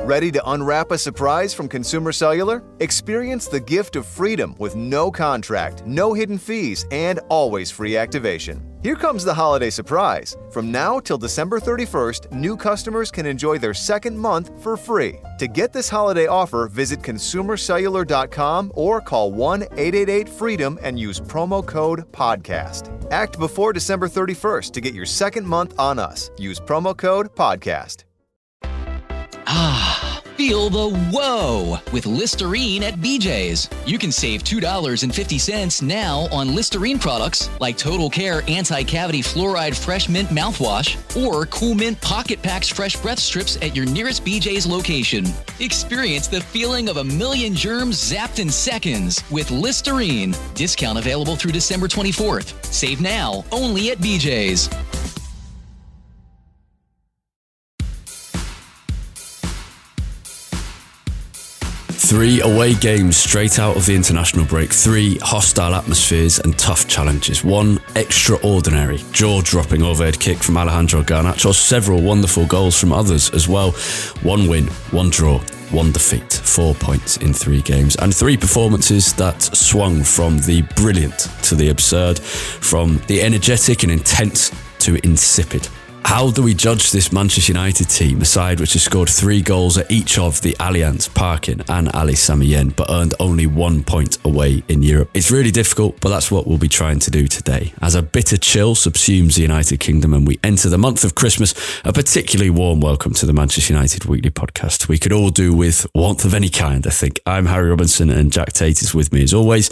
Ready to unwrap a surprise from Consumer Cellular? Experience the gift of freedom with no contract, no hidden fees, and always free activation. Here comes the holiday surprise. From now till December 31st, new customers can enjoy their second month for free. To get this holiday offer, visit consumercellular.com or call 1-888-FREEDOM and use promo code PODCAST. Act before December 31st to get your second month on us. Use promo code PODCAST. Feel the whoa with Listerine at BJ's. You can save $2.50 now on Listerine products like Total Care Anti-Cavity Fluoride Fresh Mint Mouthwash or Cool Mint Pocket Packs Fresh Breath Strips at your nearest BJ's location. Experience the feeling of a million germs zapped in seconds with Listerine. Discount available through December 24th. Save now, only at BJ's. 3 away games straight out of the international break, 3 hostile atmospheres and tough challenges, 1 extraordinary jaw-dropping overhead kick from Alejandro Garnacho, several wonderful goals from others as well, 1 win, 1 draw, 1 defeat, 4 points in 3 games, and 3 performances that swung from the brilliant to the absurd, from the energetic and intense to insipid. How do we judge this Manchester United team, a side which has scored 3 goals at each of the Allianz, Parkin and Ali Sami Yen, but earned only 1 point away in Europe? It's really difficult, but that's what we'll be trying to do today. As a bitter chill subsumes the United Kingdom and we enter the month of Christmas, a particularly warm welcome to the Manchester United Weekly Podcast. We could all do with warmth of any kind, I think. I'm Harry Robinson and Jack Tait is with me as always.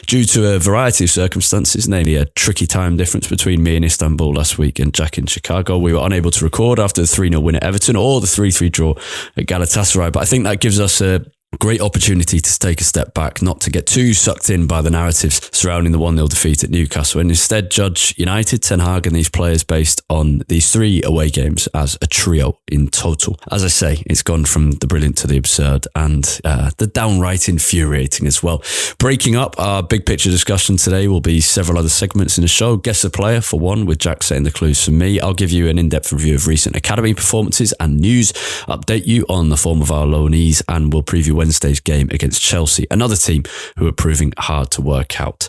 Due to a variety of circumstances, namely a tricky time difference between me in Istanbul last week and Jack in Chicago, we were unable to record after the 3-0 win at Everton or the 3-3 draw at Galatasaray. But I think that gives us a great opportunity to take a step back, not to get too sucked in by the narratives surrounding the 1-0 defeat at Newcastle, and instead judge United, Ten Hag and these players based on these 3 away games as a trio in total. As I say, it's gone from the brilliant to the absurd and the downright infuriating as well. Breaking up our big picture discussion today will be several other segments in the show. Guess the player for one, with Jack setting the clues for me. I'll give you an in-depth review of recent academy performances and news, update you on the form of our loanees, and we'll preview Wednesday's game against Chelsea, another team who are proving hard to work out.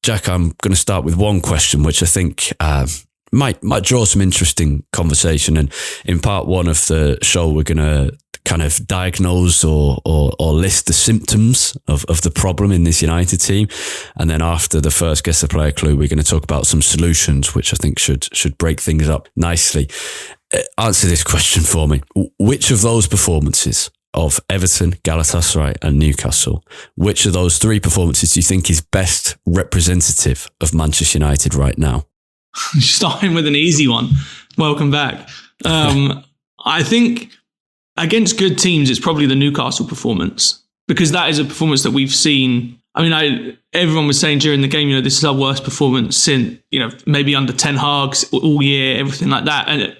Jack, I'm going to start with one question, which I think might draw some interesting conversation. And in part 1 of the show, we're going to kind of diagnose or list the symptoms of the problem in this United team. And then after the first Guess the Player clue, we're going to talk about some solutions, which I think should break things up nicely. Answer this question for me. Which of those performances of Everton, Galatasaray and Newcastle, which of those 3 performances do you think is best representative of Manchester United right now? Starting with an easy one. Welcome back. I think against good teams, it's probably the Newcastle performance, because that is a performance that we've seen. I mean, everyone was saying during the game, this is our worst performance since, maybe under Ten Hag all year, everything like that. And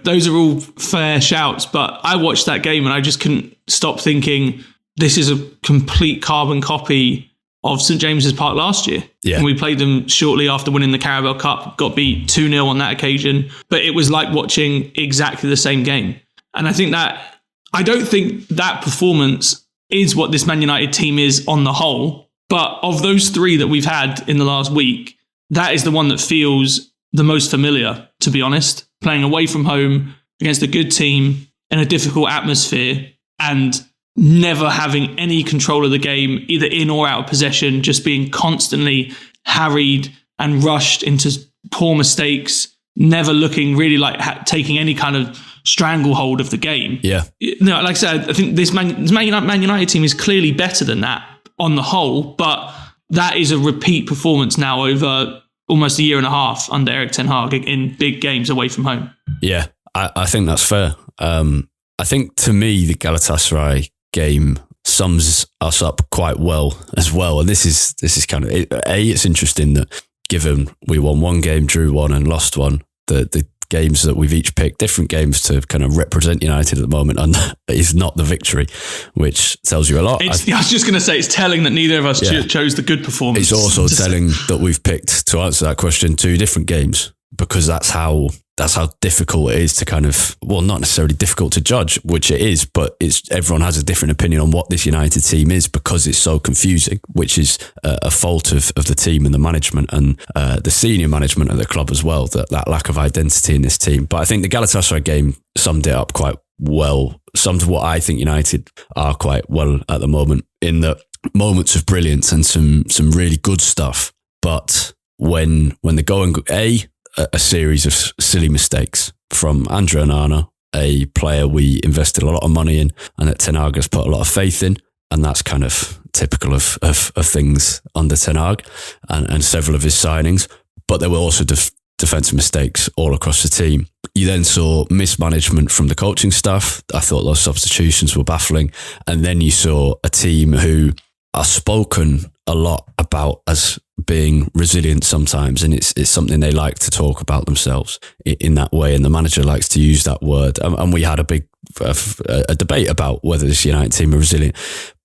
those are all fair shouts, but I watched that game and I just couldn't stop thinking this is a complete carbon copy of St James's Park last year. Yeah. And we played them shortly after winning the Carabao Cup, got beat 2-0 on that occasion, but it was like watching exactly the same game. And I don't think that performance is what this Man United team is on the whole, but of those 3 that we've had in the last week, that is the one that feels the most familiar, to be honest. Playing away from home against a good team in a difficult atmosphere and never having any control of the game, either in or out of possession, just being constantly harried and rushed into poor mistakes, never looking really like taking any kind of stranglehold of the game. Yeah. Like I said, I think this Man United team is clearly better than that on the whole, but that is a repeat performance now over almost a year and a half under Erik Ten Hag in big games away from home. Yeah, I think that's fair. I think to me, the Galatasaray game sums us up quite well as well. And this is kind of, it's interesting that given we won 1 game, drew 1 and lost 1, the games that we've each picked, different games to kind of represent United at the moment, and is not the victory, which tells you a lot. I was just going to say, it's telling that neither of us chose the good performance. It's also telling that we've picked, to answer that question, 2 different games, because that's how that's how difficult it is to kind of, well, not necessarily difficult to judge, which it is, but everyone has a different opinion on what this United team is because it's so confusing, which is a fault of the team and the management and the senior management of the club as well, that lack of identity in this team. But I think the Galatasaray game summed it up quite well, summed what I think United are quite well at the moment, in the moments of brilliance and some really good stuff. But when they're going, a series of silly mistakes from Andre Onana, a player we invested a lot of money in and that Ten Hag has put a lot of faith in. And that's kind of typical of things under Ten Hag and several of his signings. But there were also defensive mistakes all across the team. You then saw mismanagement from the coaching staff. I thought those substitutions were baffling. And then you saw a team who are spoken a lot about as being resilient sometimes, and it's something they like to talk about themselves in that way, and the manager likes to use that word. And we had a big a debate about whether this United team are resilient,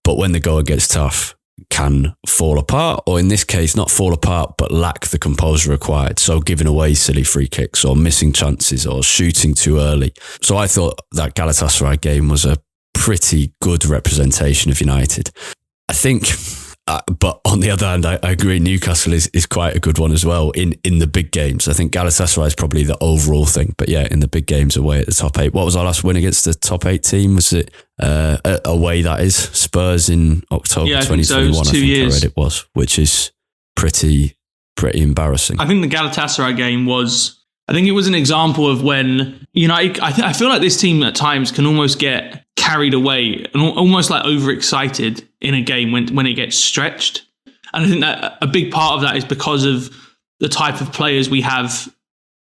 but when the going gets tough, can fall apart, or in this case, not fall apart, but lack the composure required. So giving away silly free kicks or missing chances or shooting too early. So I thought that Galatasaray game was a pretty good representation of United. I think, but on the other hand, I agree Newcastle is quite a good one as well in the big games. I think Galatasaray is probably the overall thing, but yeah, in the big games away at the top 8. What was our last win against the top 8 team? Was it away, that is? Spurs in October 2021, I think I read it was, which is pretty embarrassing. I think the Galatasaray game was, I think it was an example of when United, I feel like this team at times can almost get carried away and almost like overexcited in a game when it gets stretched. And I think that a big part of that is because of the type of players we have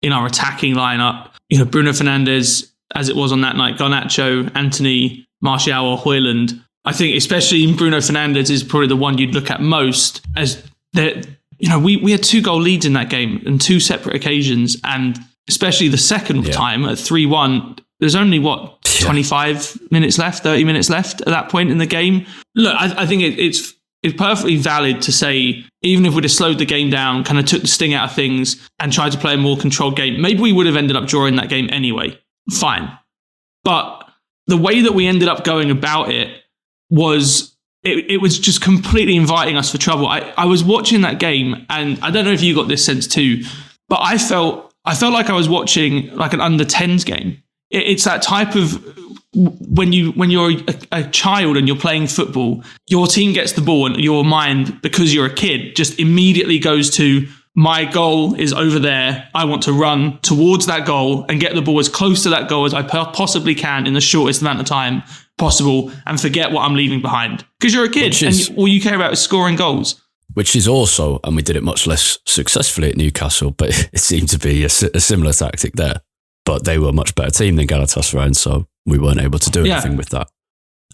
in our attacking lineup. You know, Bruno Fernandes, as it was on that night, Garnacho, Anthony, Martial or Højlund. I think especially Bruno Fernandes is probably the one you'd look at most, as that, you know, we had 2-goal leads in that game on 2 separate occasions, and especially the second time at 3-1, there's only 25 minutes left, 30 minutes left at that point in the game. Look, I think it's perfectly valid to say, even if we'd have slowed the game down, kind of took the sting out of things and tried to play a more controlled game, maybe we would have ended up drawing that game anyway. Fine. But the way that we ended up going about it was, it was just completely inviting us for trouble. I was watching that game, and I don't know if you got this sense too, but I felt like I was watching like an under-10s game. It's that type of, when you're a child and you're playing football, your team gets the ball and your mind, because you're a kid, just immediately goes to, my goal is over there. I want to run towards that goal and get the ball as close to that goal as I possibly can in the shortest amount of time possible, and forget what I'm leaving behind. Because you're a kid and all you care about is scoring goals. Which is also, and we did it much less successfully at Newcastle, but it seemed to be a similar tactic there. But they were a much better team than Galatasaray, and so we weren't able to do anything with that.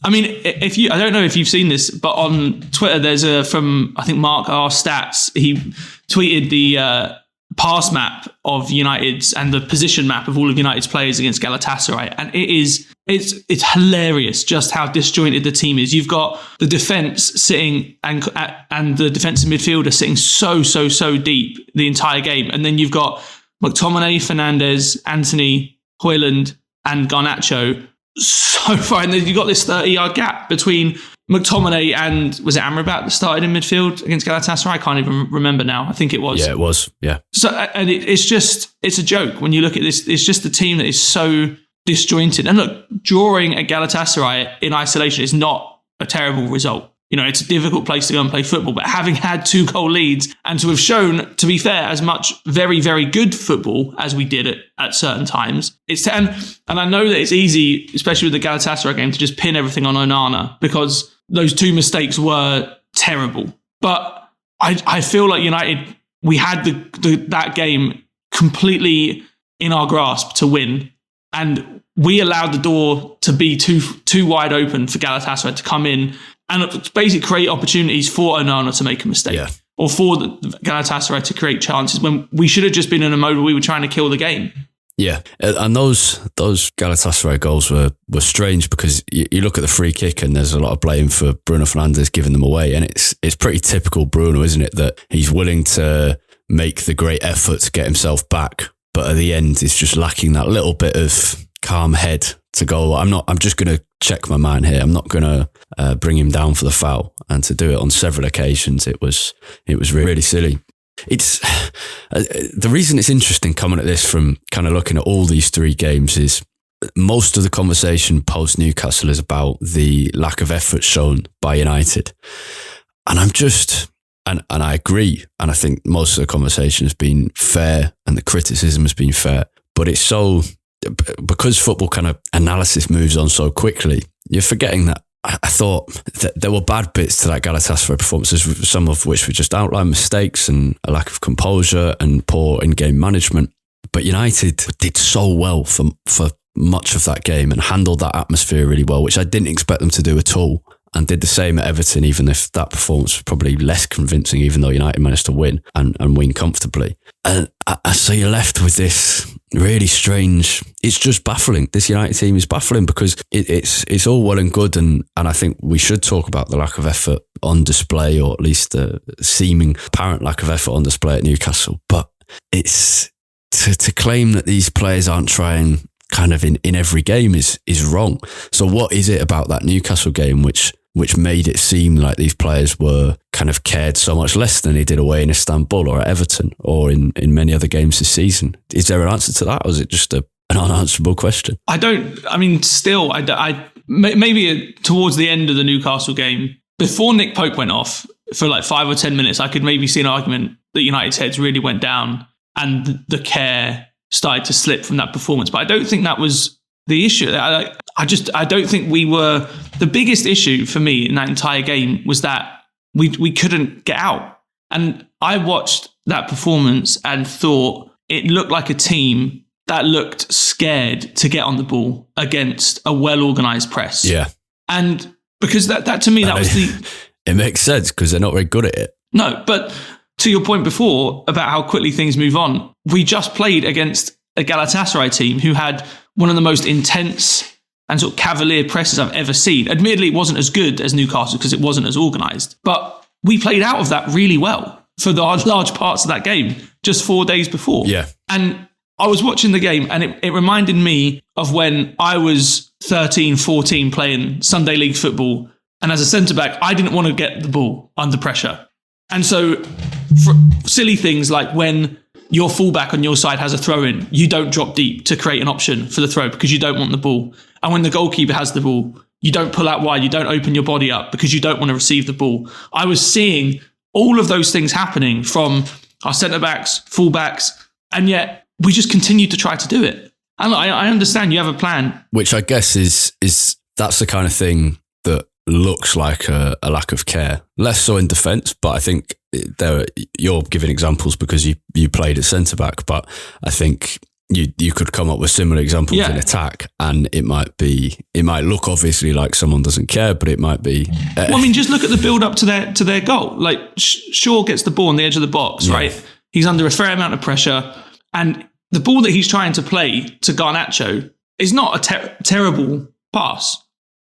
I mean, I don't know if you've seen this, but on Twitter, there's from, I think, Mark R Stats, he tweeted the pass map of United's and the position map of all of United's players against Galatasaray. And it's hilarious just how disjointed the team is. You've got the defence sitting and the defensive midfielder sitting so deep the entire game. And then you've got McTominay, Fernandes, Anthony, Højlund, and Garnacho so far. And then you've got this 30-yard gap between McTominay and, was it Amrabat that started in midfield against Galatasaray? I can't even remember now. I think it was. Yeah, it was. Yeah. So, and it's a joke when you look at this. It's just a team that is so disjointed. And look, drawing at Galatasaray in isolation is not a terrible result. You know, it's a difficult place to go and play football, but having had 2-goal leads and to have shown, to be fair, as much very, very good football as we did at certain times, and I know that it's easy, especially with the Galatasaray game, to just pin everything on Onana because those 2 mistakes were terrible. But I feel like United, we had that game completely in our grasp to win, and we allowed the door to be too wide open for Galatasaray to come in and basically create opportunities for Onana to make a mistake, or for the Galatasaray to create chances when we should have just been in a mode where we were trying to kill the game. Yeah, and those Galatasaray goals were strange because you look at the free kick and there's a lot of blame for Bruno Fernandes giving them away, and it's pretty typical Bruno, isn't it, that he's willing to make the great effort to get himself back but at the end it's just lacking that little bit of calm head to go, I'm just going to check my man here. I'm not going to bring him down for the foul. And to do it on several occasions, it was really silly. It's the reason it's interesting coming at this from kind of looking at all these three games is most of the conversation post Newcastle is about the lack of effort shown by United. And I'm just, and I agree. And I think most of the conversation has been fair and the criticism has been fair, but it's so, because football kind of analysis moves on so quickly, you're forgetting that I thought that there were bad bits to that Galatasaray performances, some of which were just outline mistakes and a lack of composure and poor in-game management. But United did so well for much of that game and handled that atmosphere really well, which I didn't expect them to do at all. And did the same at Everton, even if that performance was probably less convincing, even though United managed to win and win comfortably. And so you're left with this really strange, it's just baffling. This United team is baffling because it's all well and good. And I think we should talk about the lack of effort on display, or at least the seeming apparent lack of effort on display at Newcastle. But it's to claim that these players aren't trying kind of in every game is wrong. So what is it about that Newcastle game which made it seem like these players were kind of cared so much less than they did away in Istanbul or at Everton or in many other games this season? Is there an answer to that, or is it just an unanswerable question? Maybe towards the end of the Newcastle game, before Nick Pope went off for like 5 or 10 minutes, I could maybe see an argument that United's heads really went down and the care started to slip from that performance. But I don't think that was the issue. I don't think we were... The biggest issue for me in that entire game was that we couldn't get out. And I watched that performance and thought it looked like a team that looked scared to get on the ball against a well-organised press. Yeah. And because that to me, that was the... It makes sense because they're not very good at it. No, but to your point before about how quickly things move on, we just played against a Galatasaray team who had one of the most intense and sort of cavalier presses I've ever seen. Admittedly, it wasn't as good as Newcastle because it wasn't as organised, but we played out of that really well for the large parts of that game just 4 days before. Yeah. And I was watching the game and it reminded me of when I was 13, 14 playing Sunday League football. And as a centre-back, I didn't want to get the ball under pressure. And so for silly things like when your fullback on your side has a throw-in, you don't drop deep to create an option for the throw because you don't want the ball. And when the goalkeeper has the ball, you don't pull out wide, you don't open your body up because you don't want to receive the ball. I was seeing all of those things happening from our centre-backs, fullbacks, and yet we just continued to try to do it. And I understand you have a plan. Which I guess is that's the kind of thing that looks like a lack of care. Less so in defence, but I think you're giving examples because you played at centre-back, but I think you could come up with similar examples in attack, and it might look obviously like someone doesn't care, but it might be... Well, I mean, just look at the build-up to their goal. Like, Shaw gets the ball on the edge of the box, right? He's under a fair amount of pressure, and the ball that he's trying to play to Garnacho is not a terrible pass.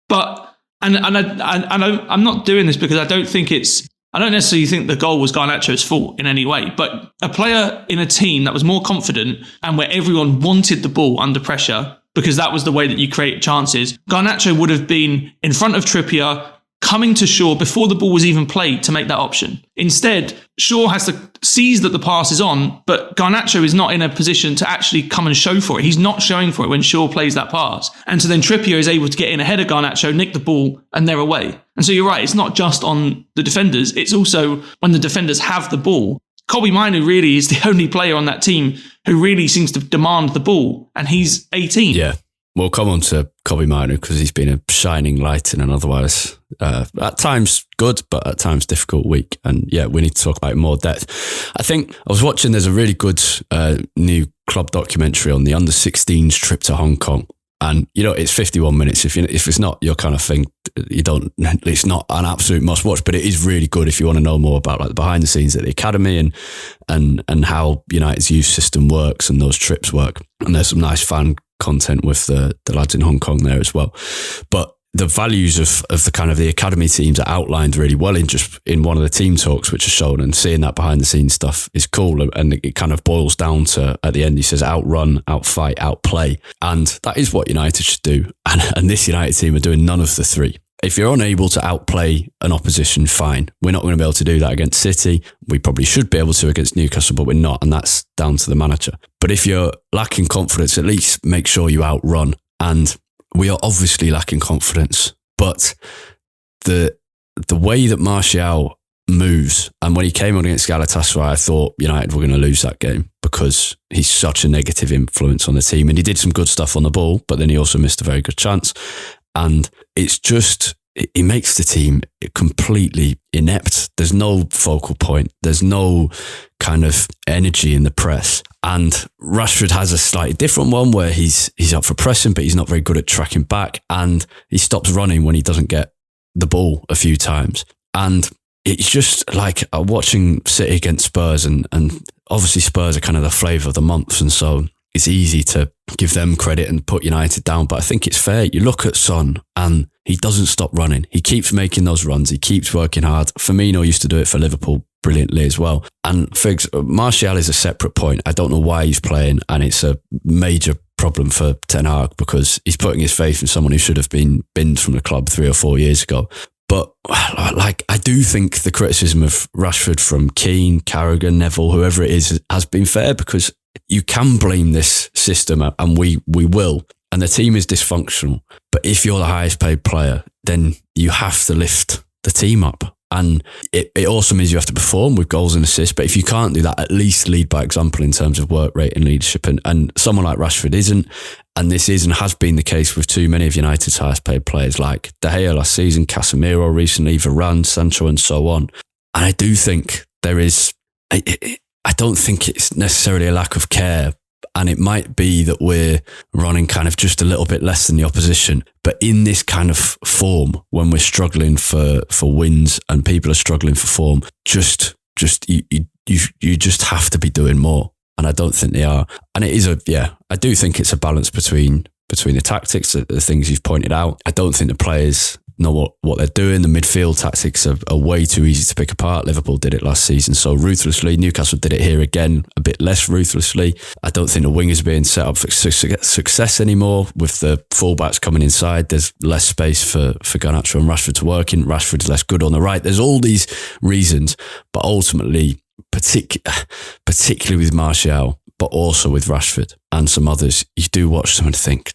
But... And I'm not doing this because I don't necessarily think the goal was Garnacho's fault in any way, but a player in a team that was more confident and where everyone wanted the ball under pressure because that was the way that you create chances, Garnacho would have been in front of Trippier, coming to Shaw before the ball was even played to make that option. Instead, Shaw has to seize that the pass is on, but Garnacho is not in a position to actually come and show for it. He's not showing for it when Shaw plays that pass. And so then Trippier is able to get in ahead of Garnacho, nick the ball, and they're away. And so you're right, it's not just on the defenders, it's also when the defenders have the ball. Kobbie Mainoo really is the only player on that team who really seems to demand the ball, and he's 18. Yeah. We'll come on to Kobbie Mainoo because he's been a shining light in an otherwise, at times good, but at times difficult week. And yeah, we need to talk about it in more depth. I think I was watching, there's a really good new club documentary on the under-16s trip to Hong Kong. And, you know, it's 51 minutes. If it's not your kind of thing, it's not an absolute must watch, but it is really good if you want to know more about like the behind the scenes at the academy and how United's youth system works and those trips work. And there's some nice fan content with the lads in Hong Kong there as well. But the values of the kind of the academy teams are outlined really well in one of the team talks, which are shown, and seeing that behind the scenes stuff is cool. And it kind of boils down to, at the end, he says, outrun, outfight, outplay. And that is what United should do. And this United team are doing none of the three. If you're unable to outplay an opposition, fine. We're not going to be able to do that against City. We probably should be able to against Newcastle, but we're not. And that's down to the manager. But if you're lacking confidence, at least make sure you outrun. And we are obviously lacking confidence. But the way that Martial moves, and when he came on against Galatasaray, I thought United were going to lose that game because he's such a negative influence on the team. And he did some good stuff on the ball, but then he also missed a very good chance. And it's just, it makes the team completely inept. There's no focal point. There's no kind of energy in the press. And Rashford has a slightly different one where he's up for pressing, but he's not very good at tracking back. And he stops running when he doesn't get the ball a few times. And it's just like watching City against Spurs, and obviously Spurs are kind of the flavour of the month. And so it's easy to give them credit and put United down. But I think it's fair. You look at Son and he doesn't stop running. He keeps making those runs. He keeps working hard. Firmino used to do it for Liverpool brilliantly as well. And Martial is a separate point. I don't know why he's playing, and it's a major problem for Ten Hag because he's putting his faith in someone who should have been binned from the club 3 or 4 years ago. But like, I do think the criticism of Rashford from Keane, Carragher, Neville, whoever it is, has been fair, because you can blame this system, and we will. And the team is dysfunctional. But if you're the highest paid player, then you have to lift the team up. And it also means you have to perform with goals and assists. But if you can't do that, at least lead by example in terms of work rate and leadership. And someone like Rashford isn't. And this is and has been the case with too many of United's highest paid players, like De Gea last season, Casemiro recently, Varane, Sancho, and so on. And I do think there is, I don't think it's necessarily a lack of care. And it might be that we're running kind of just a little bit less than the opposition. But in this kind of form, when we're struggling for wins and people are struggling for form, you just have to be doing more. And I don't think they are. And it is I do think it's a balance between the tactics, the things you've pointed out. I don't think the players know what they're doing. The midfield tactics are way too easy to pick apart. Liverpool did it last season so ruthlessly. Newcastle did it here again, a bit less ruthlessly. I don't think the wingers are being set up for success anymore. With the fullbacks coming inside, there's less space for Garnacho and Rashford to work in. Rashford's less good on the right. There's all these reasons, but ultimately, particularly with Martial, but also with Rashford and some others, you do watch them and think,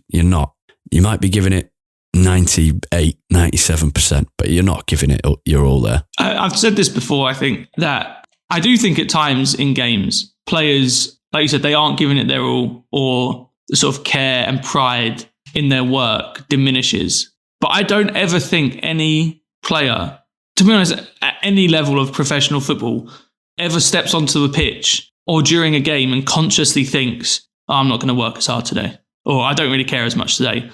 you might be giving it 98, 97%, but you're not giving it your all there. I've said this before. I think that I do think at times in games, players, like you said, they aren't giving it their all, or the sort of care and pride in their work diminishes. But I don't ever think any player, to be honest, at any level of professional football, ever steps onto the pitch or during a game and consciously thinks, I'm not going to work as hard today, or I don't really care as much today.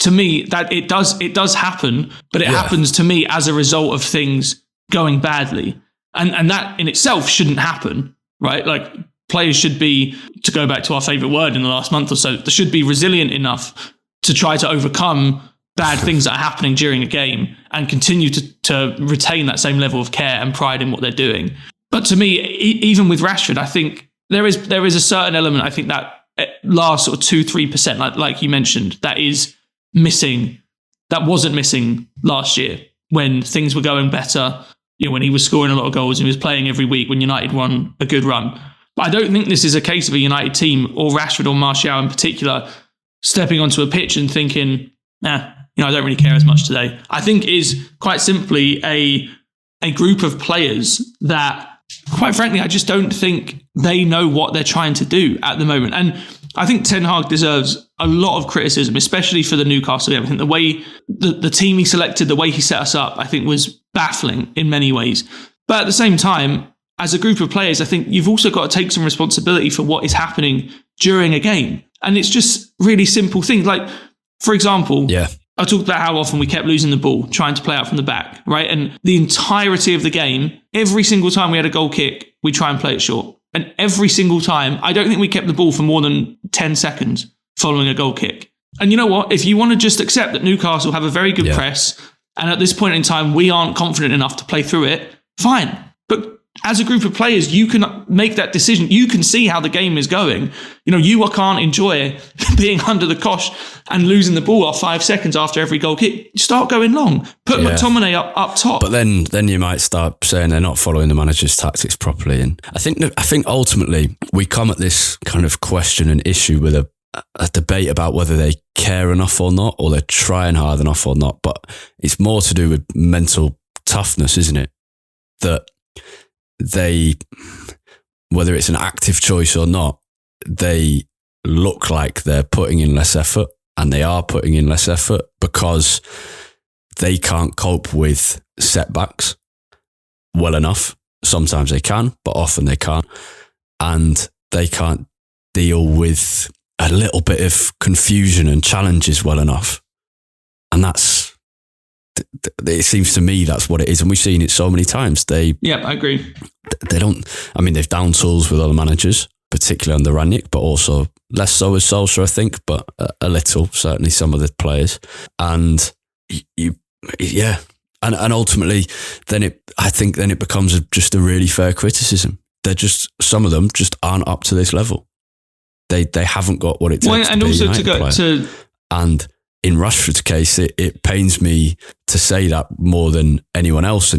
To me, that it does happen, but it happens to me as a result of things going badly. And that in itself shouldn't happen, right? Like, players should be, to go back to our favourite word in the last month or so, they should be resilient enough to try to overcome bad things that are happening during a game and continue to retain that same level of care and pride in what they're doing. But to me, even with Rashford, I think there is a certain element, I think, that last sort of 2-3%, like you mentioned, that is missing, that wasn't missing last year when things were going better, when he was scoring a lot of goals and he was playing every week, when United won a good run. But I don't think this is a case of a United team, or Rashford or Martial in particular, stepping onto a pitch and thinking, I don't really care as much today. I think it is quite simply a group of players that, quite frankly, I just don't think they know what they're trying to do at the moment. And I think Ten Hag deserves a lot of criticism, especially for the Newcastle game. I think the way the team he selected, the way he set us up, I think was baffling in many ways. But at the same time, as a group of players, I think you've also got to take some responsibility for what is happening during a game. And it's just really simple things. Like, for example, I talked about how often we kept losing the ball, trying to play out from the back, right? And the entirety of the game, every single time we had a goal kick, we try and play it short. And every single time, I don't think we kept the ball for more than 10 seconds following a goal kick. And you know what? If you want to just accept that Newcastle have a very good press, and at this point in time, we aren't confident enough to play through it, fine. But as a group of players, you can make that decision. You can see how the game is going. You can't enjoy being under the cosh and losing the ball off 5 seconds after every goal kick. Start going long. Put McTominay up top. But then you might start saying they're not following the manager's tactics properly. And I think ultimately we come at this kind of question and issue with a debate about whether they care enough or not, or they're trying hard enough or not. But it's more to do with mental toughness, isn't it? That they, whether it's an active choice or not, they look like they're putting in less effort, and they are putting in less effort because they can't cope with setbacks well enough. Sometimes they can, but often they can't. And they can't deal with a little bit of confusion and challenges well enough. And it seems to me that's what it is. And we've seen it so many times. I agree. They don't, they've down tools with other managers, particularly under Rangnick, but also less so with Solskjaer, I think, but a little, certainly some of the players. And and ultimately then it becomes just a really fair criticism. Some of them just aren't up to this level. They haven't got what it takes to be a United player. And in Rashford's case, it pains me to say that more than anyone else,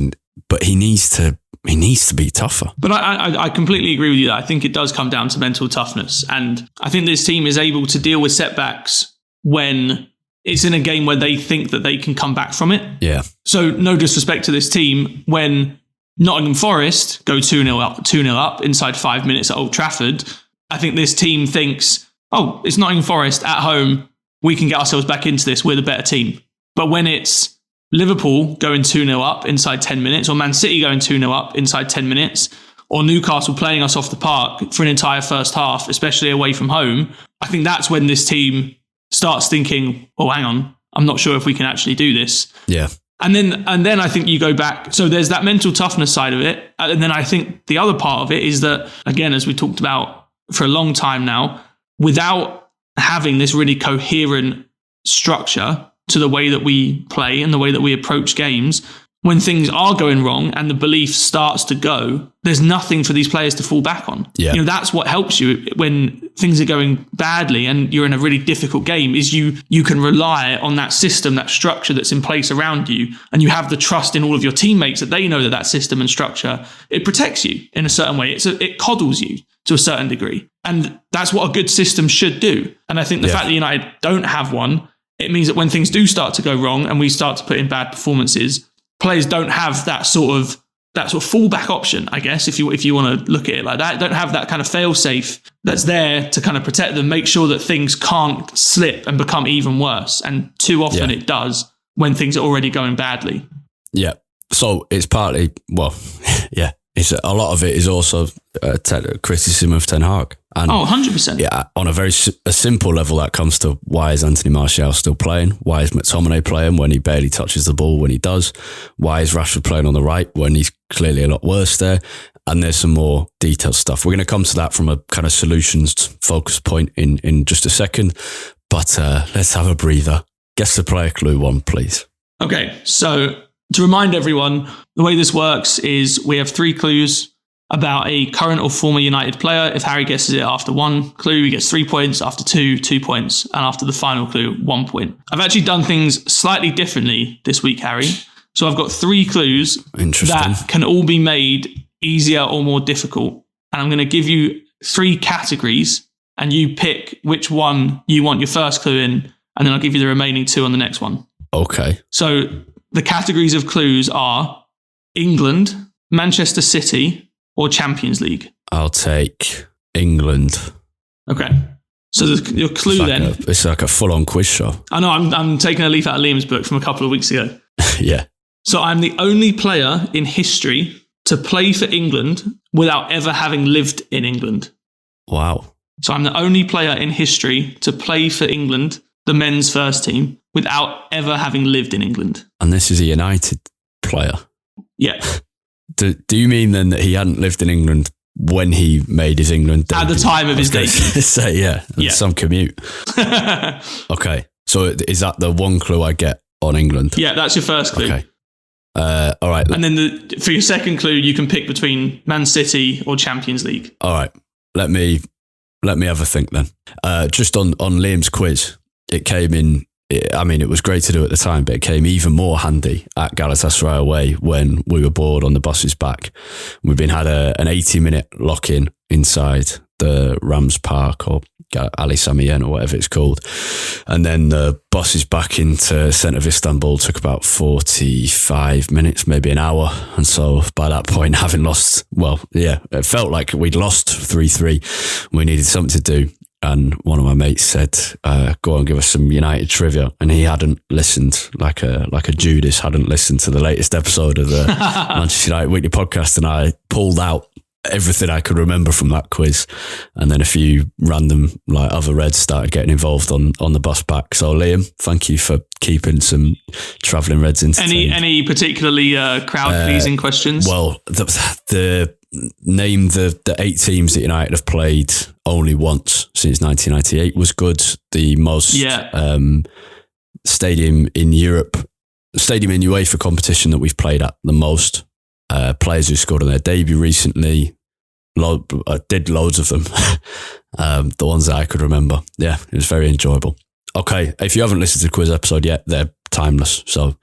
but he needs to be tougher. But I completely agree with you that I think it does come down to mental toughness. And I think this team is able to deal with setbacks when it's in a game where they think that they can come back from it. Yeah. So no disrespect to this team, when Nottingham Forest go 2-0 up inside 5 minutes at Old Trafford, I think this team thinks, it's Nottingham Forest at home, we can get ourselves back into this, we're the better team. But when it's Liverpool going 2-0 up inside 10 minutes, or Man City going 2-0 up inside 10 minutes, or Newcastle playing us off the park for an entire first half, especially away from home, I think that's when this team starts thinking, hang on, I'm not sure if we can actually do this. Yeah. And then I think you go back. So there's that mental toughness side of it. And then I think the other part of it is that, again, as we talked about for a long time now, without having this really coherent structure to the way that we play and the way that we approach games, when things are going wrong and the belief starts to go, there's nothing for these players to fall back on. Yeah. That's what helps you when things are going badly and you're in a really difficult game, is you can rely on that system, that structure that's in place around you, and you have the trust in all of your teammates that they know that system and structure, it protects you in a certain way. It coddles you to a certain degree. And that's what a good system should do. And I think the fact that United don't have one, it means that when things do start to go wrong and we start to put in bad performances, players don't have that sort of fallback option, I guess, if you want to look at it like that. Don't have that kind of fail-safe that's there to kind of protect them, make sure that things can't slip and become even worse. And too often it does when things are already going badly. Yeah. So it's partly, it's a lot of it is also criticism of Ten Hag. And 100%. Yeah, on a simple level, that comes to, why is Anthony Martial still playing? Why is McTominay playing when he barely touches the ball when he does? Why is Rashford playing on the right when he's clearly a lot worse there? And there's some more detailed stuff. We're going to come to that from a kind of solutions focus point in just a second. But let's have a breather. Guess the player clue one, please. Okay, so to remind everyone, the way this works is we have 3 clues about a current or former United player. If Harry guesses it after 1 clue, he gets 3 points, after 2 points, and after the final clue, 1 point. I've actually done things slightly differently this week, Harry. So I've got 3 clues that can all be made easier or more difficult. And I'm going to give you 3 categories, and you pick which one you want your first clue in, and then I'll give you the remaining 2 on the next one. Okay. So the categories of clues are England, Manchester City, or Champions League. I'll take England. Okay. So your clue it's like a full-on quiz show. I know, I'm taking a leaf out of Liam's book from a couple of weeks ago. Yeah. So I'm the only player in history to play for England without ever having lived in England. Wow. So I'm the only player in history to play for England, the men's first team, without ever having lived in England. And this is a United player? Yeah. Do you mean then that he hadn't lived in England when he made his England debut. At the time of his debut. Say, yeah. Some commute. Okay. So is that the one clue I get on England? Yeah, that's your first clue. Okay. All right. And then for your second clue, you can pick between Man City or Champions League. All right. Let me have a think then. Just on Liam's quiz, it came in. It was great to do at the time, but it came even more handy at Galatasaray away when we were bored on the buses back. We've had an 80-minute lock-in inside the Rams Park or Ali Samiyen or whatever it's called. And then the buses back into centre of Istanbul took about 45 minutes, maybe an hour. And so by that point, having lost, it felt like we'd lost 3-3. We needed something to do. And one of my mates said, go on, give us some United trivia. And he hadn't listened, like a Judas, hadn't listened to the latest episode of the Manchester United Weekly Podcast. And I pulled out everything I could remember from that quiz. And then a few random other Reds started getting involved on the bus back. So Liam, thank you for keeping some travelling Reds entertained. Any particularly crowd-pleasing questions? Well, the name the 8 teams that United have played only once since 1998 was good. The most stadium in UEFA competition that we've played at the most. Players who scored on their debut recently. Did loads of them. The ones that I could remember. Yeah, it was very enjoyable. Okay, if you haven't listened to the quiz episode yet, they're timeless. So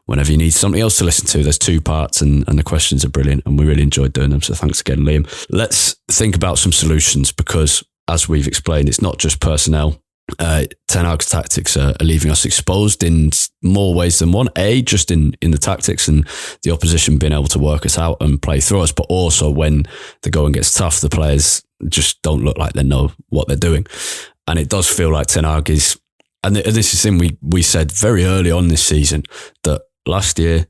whenever you need something else to listen to, there's 2 parts and the questions are brilliant and we really enjoyed doing them. So thanks again, Liam. Let's think about some solutions because as we've explained, it's not just personnel. Ten Hag's tactics are leaving us exposed in more ways than one. Just in the tactics and the opposition being able to work us out and play through us, but also when the going gets tough, the players just don't look like they know what they're doing. And it does feel like Ten Hag is, and this is the thing we said very early on this season, that last year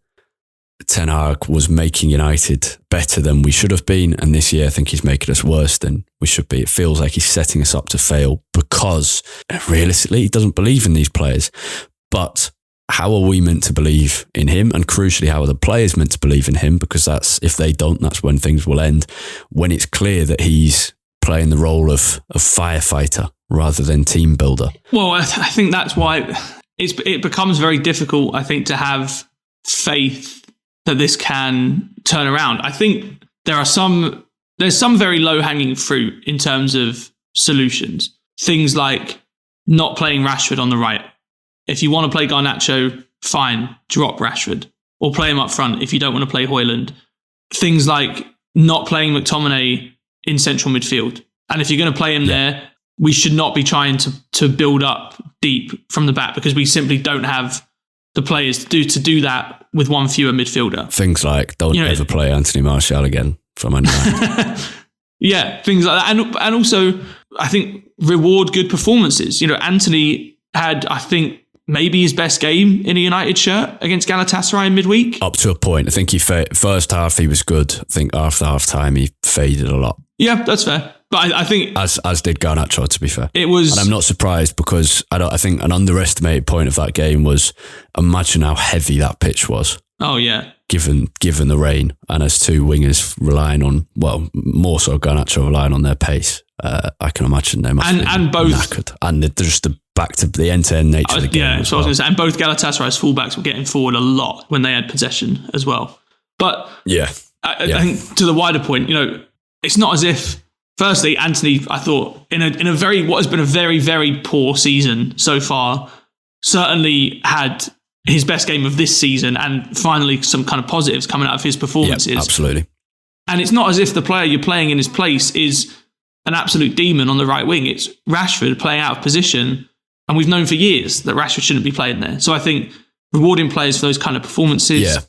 Ten Hag was making United better than we should have been, and this year I think he's making us worse than we should be. It feels like he's setting us up to fail because realistically he doesn't believe in these players. But how are we meant to believe in him? And crucially, how are the players meant to believe in him? Because if they don't, that's when things will end. When it's clear that he's playing the role of firefighter rather than team builder. Well, I think that's why it becomes very difficult, I think, to have faith that this can turn around. I think there's some very low-hanging fruit in terms of solutions. Things like not playing Rashford on the right. If you want to play Garnacho, fine, drop Rashford. Or play him up front if you don't want to play Højlund. Things like not playing McTominay in central midfield. And if you're going to play him there, we should not be trying to build up deep from the back because we simply don't have the players to do that with one fewer midfielder. Things like don't ever play Anthony Martial again from Man United. Yeah, things like that. And also, I think reward good performances. Anthony had, I think, maybe his best game in a United shirt against Galatasaray in midweek. Up to a point. I think first half he was good. I think after half time he faded a lot. Yeah, that's fair. But I think as did Garnacho, to be fair. It was, and I'm not surprised because I think an underestimated point of that game was imagine how heavy that pitch was. Oh yeah. Given the rain and as 2 wingers relying on, well, more so Garnacho relying on their pace, I can imagine they must be both knackered. And just back to the end-to-end nature of the game. Yeah, so I was going to say, and both Galatasaray's fullbacks were getting forward a lot when they had possession as well. But I think to the wider point, it's not as if. Firstly, Anthony, I thought, in what has been a very, very poor season so far, certainly had his best game of this season and finally some kind of positives coming out of his performances. Yeah, absolutely. And it's not as if the player you're playing in his place is an absolute demon on the right wing. It's Rashford playing out of position, and we've known for years that Rashford shouldn't be playing there. So I think rewarding players for those kind of performances. Yeah,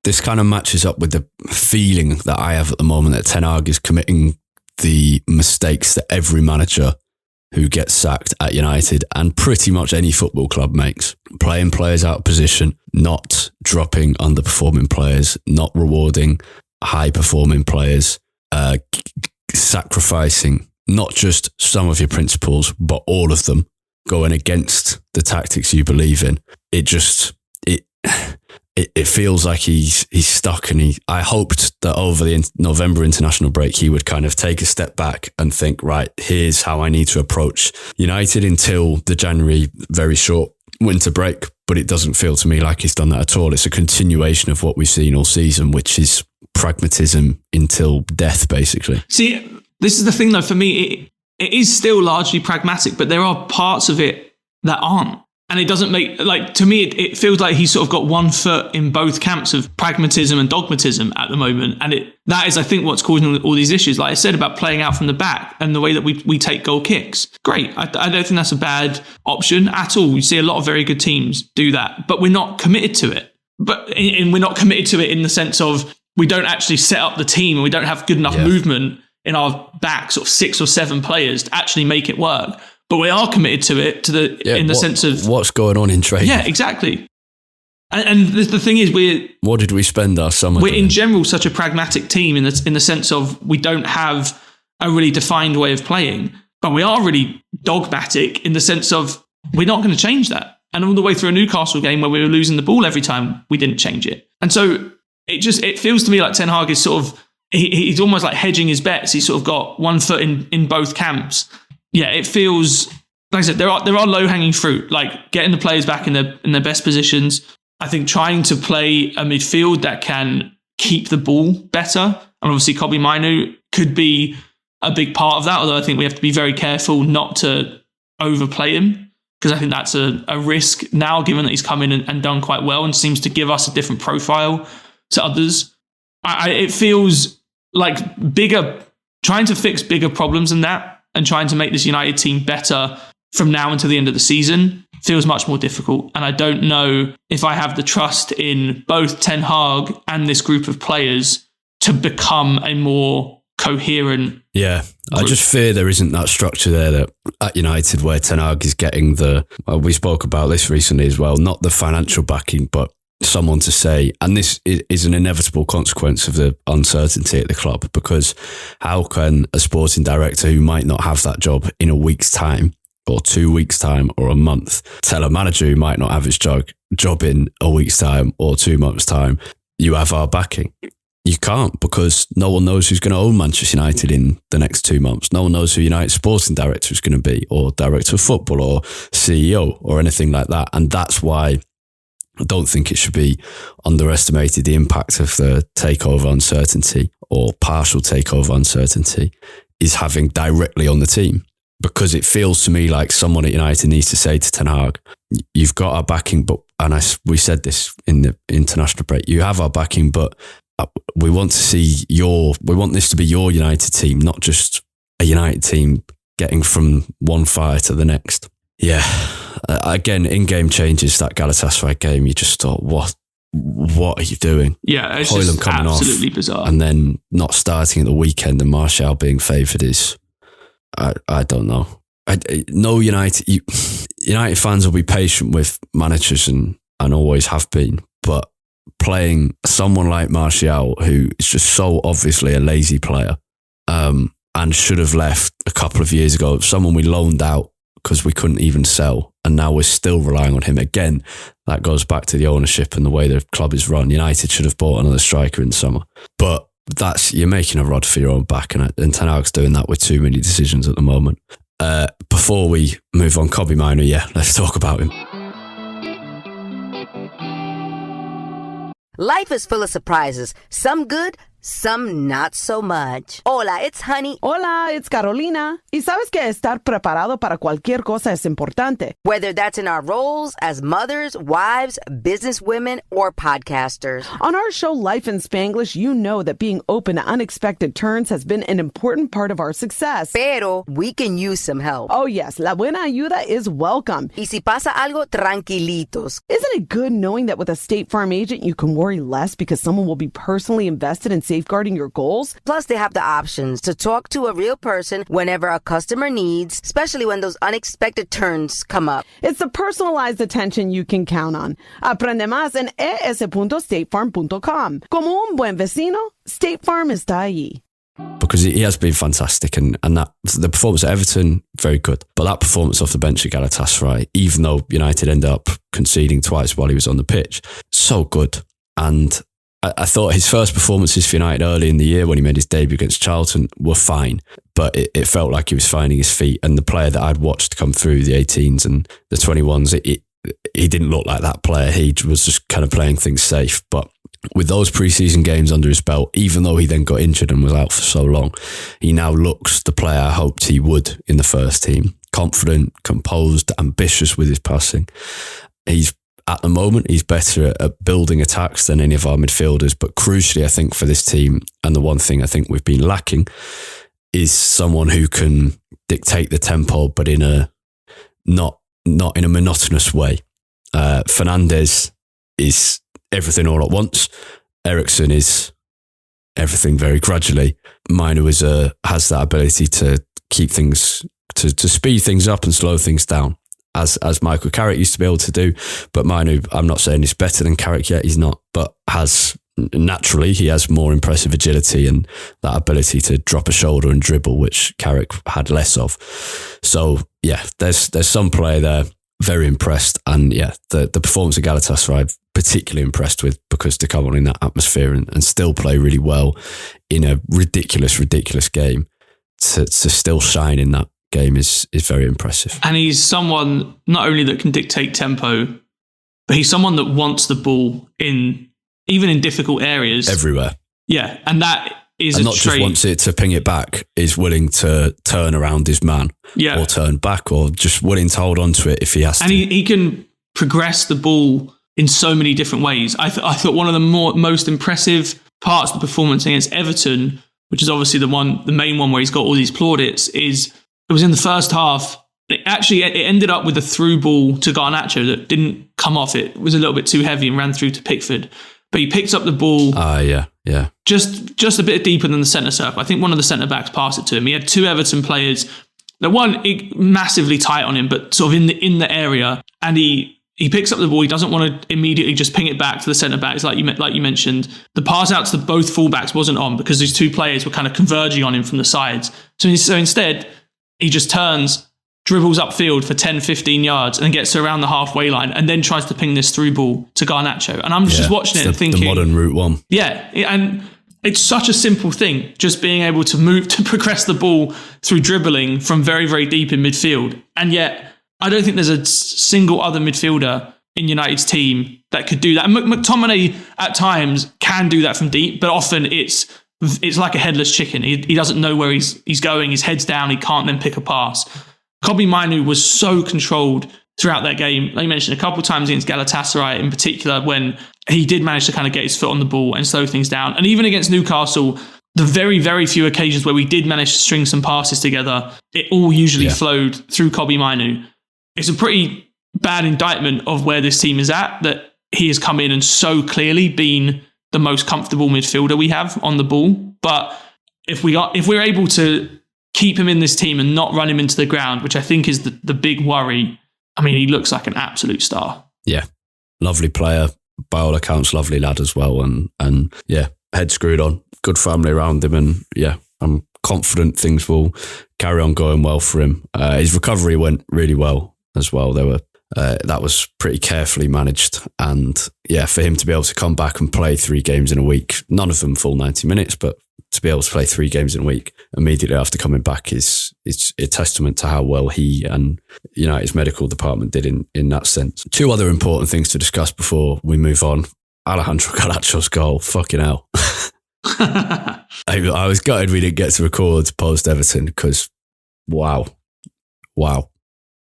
This kind of matches up with the feeling that I have at the moment that Ten Hag is committing the mistakes that every manager who gets sacked at United and pretty much any football club makes. Playing players out of position, not dropping underperforming players, not rewarding high-performing players, sacrificing not just some of your principles, but all of them, going against the tactics you believe in. it feels like he's stuck, and I hoped that over the November international break he would kind of take a step back and think, right, here's how I need to approach United until the January very short winter break. But it doesn't feel to me like he's done that at all. It's a continuation of what we've seen all season, which is pragmatism until death, basically. See, this is the thing though, for me, it is still largely pragmatic, but there are parts of it that aren't. And it doesn't make, like, to me, it feels like he's sort of got one foot in both camps of pragmatism and dogmatism at the moment. And that is, I think, what's causing all these issues. Like I said about playing out from the back and the way that we take goal kicks. Great. I don't think that's a bad option at all. You see a lot of very good teams do that, but we're not committed to it. And we're not committed to it in the sense of we don't actually set up the team and we don't have good enough movement in our back, sort of 6 or 7 players to actually make it work. But we are committed to it in the sense of what's going on in training. Yeah, exactly. And the thing is, what did we spend our summer? We're in general such a pragmatic team in the sense of we don't have a really defined way of playing, but we are really dogmatic in the sense of we're not going to change that. And all the way through a Newcastle game where we were losing the ball every time, we didn't change it. And so it feels to me like Ten Hag is sort of he's almost like hedging his bets. He's sort of got one foot in both camps. Yeah, it feels like I said, there are low-hanging fruit, like getting the players back in their best positions. I think trying to play a midfield that can keep the ball better, and obviously Kobbie Mainoo could be a big part of that. Although I think we have to be very careful not to overplay him, because I think that's a risk now, given that he's come in and done quite well and seems to give us a different profile to others. It feels like trying to fix bigger problems than that. And trying to make this United team better from now until the end of the season feels much more difficult. And I don't know if I have the trust in both Ten Hag and this group of players to become a more coherent Yeah, group. I just fear there isn't that structure there that at United where Ten Hag is getting we spoke about this recently as well, not the financial backing, but someone to say, and this is an inevitable consequence of the uncertainty at the club, because how can a sporting director who might not have that job in a week's time or 2 weeks' time or a month tell a manager who might not have his job in a week's time or 2 months' time, you have our backing? You can't, because no one knows who's going to own Manchester United in the next 2 months. No one knows who United's sporting director is going to be, or director of football, or CEO, or anything like that. And that's why I don't think it should be underestimated, the impact of the takeover uncertainty or partial takeover uncertainty is having directly on the team. Because it feels to me like someone at United needs to say to Ten Hag, you've got our backing, but, and we said this in the international break, you have our backing, but we want to see we want this to be your United team, not just a United team getting from one fire to the next. Yeah. Again, in-game changes, that Galatasaray game, you just thought, what are you doing? Yeah, it's just absolutely bizarre. And then not starting at the weekend and Martial being favoured is, I don't know. No, United fans will be patient with managers and always have been, but playing someone like Martial, who is just so obviously a lazy player, and should have left a couple of years ago, someone we loaned out because we couldn't even sell, and now we're still relying on him. Again, that goes back to the ownership and the way the club is run. United should have bought another striker in the summer. But you're making a rod for your own back, and Ten Hag's doing that with too many decisions at the moment. Before we move on, Kobbie Mainoo, let's talk about him. Life is full of surprises, some good, some not so much. Hola, it's Honey. Hola, it's Carolina. Y sabes que estar preparado para cualquier cosa es importante. Whether that's in our roles as mothers, wives, businesswomen, or podcasters. On our show, Life in Spanglish, you know that being open to unexpected turns has been an important part of our success. Pero we can use some help. Oh yes, la buena ayuda is welcome. Y si pasa algo, tranquilitos. Isn't it good knowing that with a State Farm agent, you can worry less because someone will be personally invested in safeguarding your goals? Plus, they have the options to talk to a real person whenever a customer needs, especially when those unexpected turns come up. It's the personalized attention you can count on. Aprende más en es.statefarm.com. Como un buen vecino, State Farm está allí. Because he has been fantastic, and that the performance at Everton, very good. But that performance off the bench at Galatasaray, even though United ended up conceding twice while he was on the pitch, so good. And I thought his first performances for United early in the year when he made his debut against Charlton were fine, but it felt like he was finding his feet. And the player that I'd watched come through the 18s and the 21s, he didn't look like that player. He was just kind of playing things safe. But with those pre-season games under his belt, even though he then got injured and was out for so long, he now looks the player I hoped he would in the first team. Confident, composed, ambitious with his passing. At the moment, he's better at building attacks than any of our midfielders. But crucially, I think for this team, and the one thing I think we've been lacking, is someone who can dictate the tempo, but in a not in a monotonous way. Fernandes is everything all at once. Eriksen is everything very gradually. Mainu has that ability to keep things, to speed things up and slow things down, as Michael Carrick used to be able to do. But Mainu, I'm not saying he's better than Carrick yet, he's not, but naturally he has more impressive agility and that ability to drop a shoulder and dribble, which Carrick had less of. So yeah, there's some player there, very impressed. And yeah, the performance of Galatasaray I'm particularly impressed with, because to come on in that atmosphere and still play really well in a ridiculous game, to still shine in that game is very impressive. And he's someone not only that can dictate tempo, but he's someone that wants the ball even in difficult areas. Everywhere. Yeah, and that is and a not trait. Just wants it to ping it back, is willing to turn around his man, or turn back, or just willing to hold on to it if he has to. And he can progress the ball in so many different ways. I thought one of the most impressive parts of the performance against Everton, which is obviously the main one where he's got all these plaudits, is it was in the first half. It ended up with a through ball to Garnacho that didn't come off. It was a little bit too heavy and ran through to Pickford. But he picked up the ball just a bit deeper than the centre circle. I think one of the centre-backs passed it to him. He had two Everton players that one massively tight on him, but sort of in the area. And he picks up the ball. He doesn't want to immediately just ping it back to the centre-backs like you mentioned. The pass out to both full-backs wasn't on because these two players were kind of converging on him from the sides. So instead, he just turns, dribbles upfield for 10, 15 yards and gets to around the halfway line and then tries to ping this through ball to Garnacho. And I'm just watching it and thinking... the modern Route 1. Yeah, and it's such a simple thing, just being able to progress the ball through dribbling from very, very deep in midfield. And yet, I don't think there's a single other midfielder in United's team that could do that. And McTominay at times can do that from deep, but often it's like a headless chicken. He doesn't know where he's going. His head's down. He can't then pick a pass. Kobbie Mainoo was so controlled throughout that game. Like you mentioned, a couple of times against Galatasaray in particular, when he did manage to kind of get his foot on the ball and slow things down. And even against Newcastle, the very, very few occasions where we did manage to string some passes together, it all usually flowed through Kobbie Mainoo. It's a pretty bad indictment of where this team is at, that he has come in and so clearly been the most comfortable midfielder we have on the ball. But if we're able to keep him in this team and not run him into the ground, which I think is the big worry, I mean, he looks like an absolute star. Yeah. Lovely player. By all accounts, lovely lad as well. And yeah, head screwed on. Good family around him. And yeah, I'm confident things will carry on going well for him. His recovery went really well as well. That was pretty carefully managed. And yeah, for him to be able to come back and play 3 games in a week, none of them full 90 minutes, but to be able to play 3 games in a week immediately after coming back is a testament to how well he and his medical department did in that sense. 2 other important things to discuss before we move on. Alejandro Garnacho's goal, fucking hell. I was gutted we didn't get to record post Everton because wow.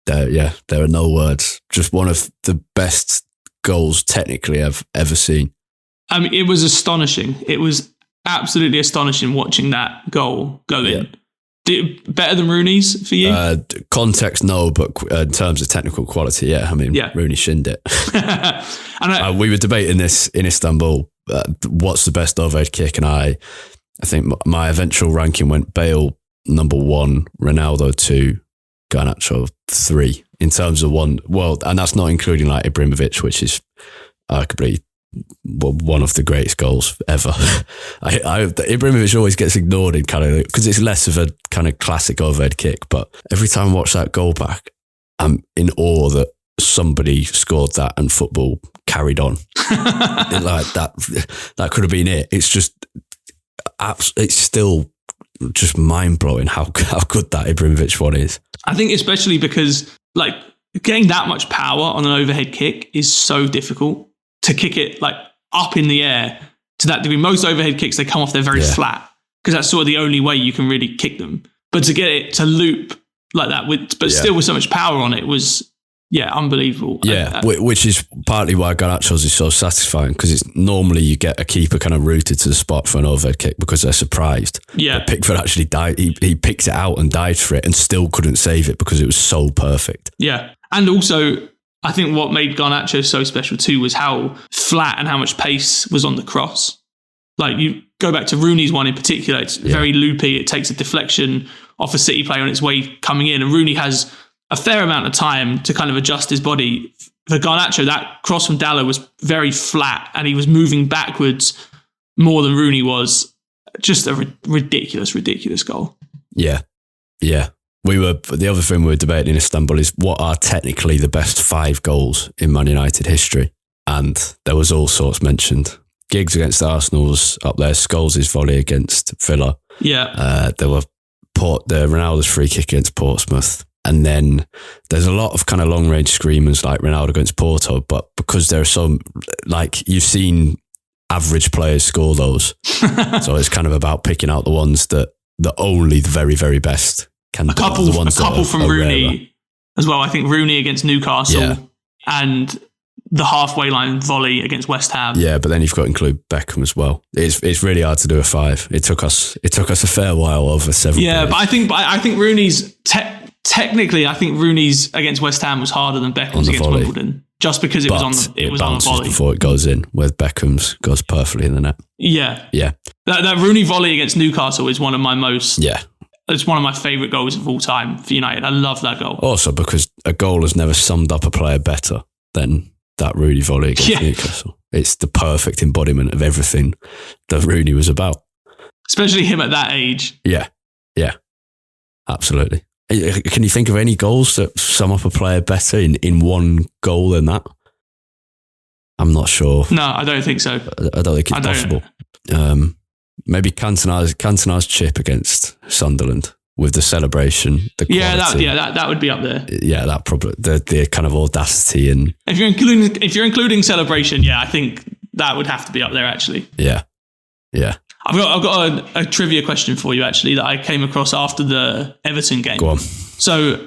There are no words. Just one of the best goals technically I've ever seen. I mean, it was astonishing. It was absolutely astonishing watching that goal go in. Better than Rooney's for you? Context, no, but in terms of technical quality, yeah. I mean, Rooney shinned it. We were debating this in Istanbul. What's the best overhead kick? And I think my eventual ranking went Bale number 1, Ronaldo 2, Garnacho 3 in terms of one. Well, and that's not including like Ibrahimovic, which is arguably one of the greatest goals ever. Ibrahimovic always gets ignored in kind of because it's less of a kind of classic overhead kick. But every time I watch that goal back, I'm in awe that somebody scored that and football carried on. Like that could have been it. It's just, it's still just mind blowing how good that Ibrahimovic one is. I think especially because like getting that much power on an overhead kick is so difficult to kick it like up in the air to that degree. Most overhead kicks, they come off, they're very flat because that's sort of the only way you can really kick them. But to get it to loop like that still with so much power on it was unbelievable. Yeah, which is partly why Garnacho's is so satisfying, because it's normally you get a keeper kind of rooted to the spot for an overhead kick because they're surprised. Yeah. But Pickford actually died. He picked it out and died for it and still couldn't save it because it was so perfect. Yeah. And also, I think what made Garnacho so special too was how flat and how much pace was on the cross. Like you go back to Rooney's one in particular, it's very loopy. It takes a deflection off a City player on its way coming in, and Rooney has a fair amount of time to kind of adjust his body. For Garnacho, that cross from Dalla was very flat and he was moving backwards more than Rooney was. Just a ridiculous goal. Yeah. Yeah. The other thing we were debating in Istanbul is what are technically the best 5 goals in Man United history. And there was all sorts mentioned. Giggs against Arsenal was up there. Scholes' volley against Villa. Yeah. There were the Ronaldo's free kick against Portsmouth. And then there's a lot of kind of long range screamers like Ronaldo against Porto, but because there are some, like you've seen average players score those. So it's kind of about picking out the ones that only the very, very best can do. A couple from Rooney rarer as well. I think Rooney against Newcastle and the halfway line volley against West Ham. Yeah, but then you've got to include Beckham as well. It's really hard to do a 5. It took us a fair while over 7 Yeah, players. but I think Rooney's technically, I think Rooney's against West Ham was harder than Beckham's against volley. Wimbledon, just because it was on the volley before it goes in, where Beckham's goes perfectly in the net. Yeah. That Rooney volley against Newcastle is one of my most. Yeah. It's one of my favourite goals of all time for United. I love that goal. Also, because a goal has never summed up a player better than that Rooney volley against Newcastle. It's the perfect embodiment of everything that Rooney was about. Especially him at that age. Yeah. Absolutely. Can you think of any goals that sum up a player better in one goal than that? I'm not sure. No, I don't think so. I don't think it's possible. Maybe Cantona's chip against Sunderland with the celebration. That would be up there. Yeah, that probably the kind of audacity and if you're including celebration, I think that would have to be up there actually. Yeah. I've got a trivia question for you actually that I came across after the Everton game. Go on. So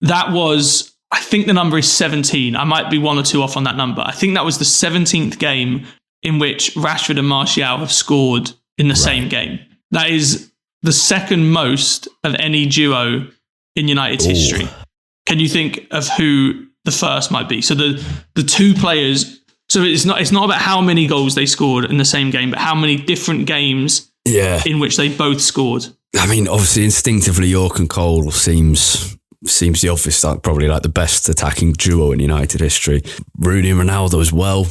that was, I think the number is 17. I might be 1 or 2 off on that number. I think that was the 17th game in which Rashford and Martial have scored in the same game. That is the second most of any duo in United's history. Can you think of who the first might be? So the two players. So it's not about how many goals they scored in the same game, but how many different games in which they both scored. I mean, obviously, instinctively, York and Cole seems the obvious, probably like the best attacking duo in United history. Rooney and Ronaldo as well.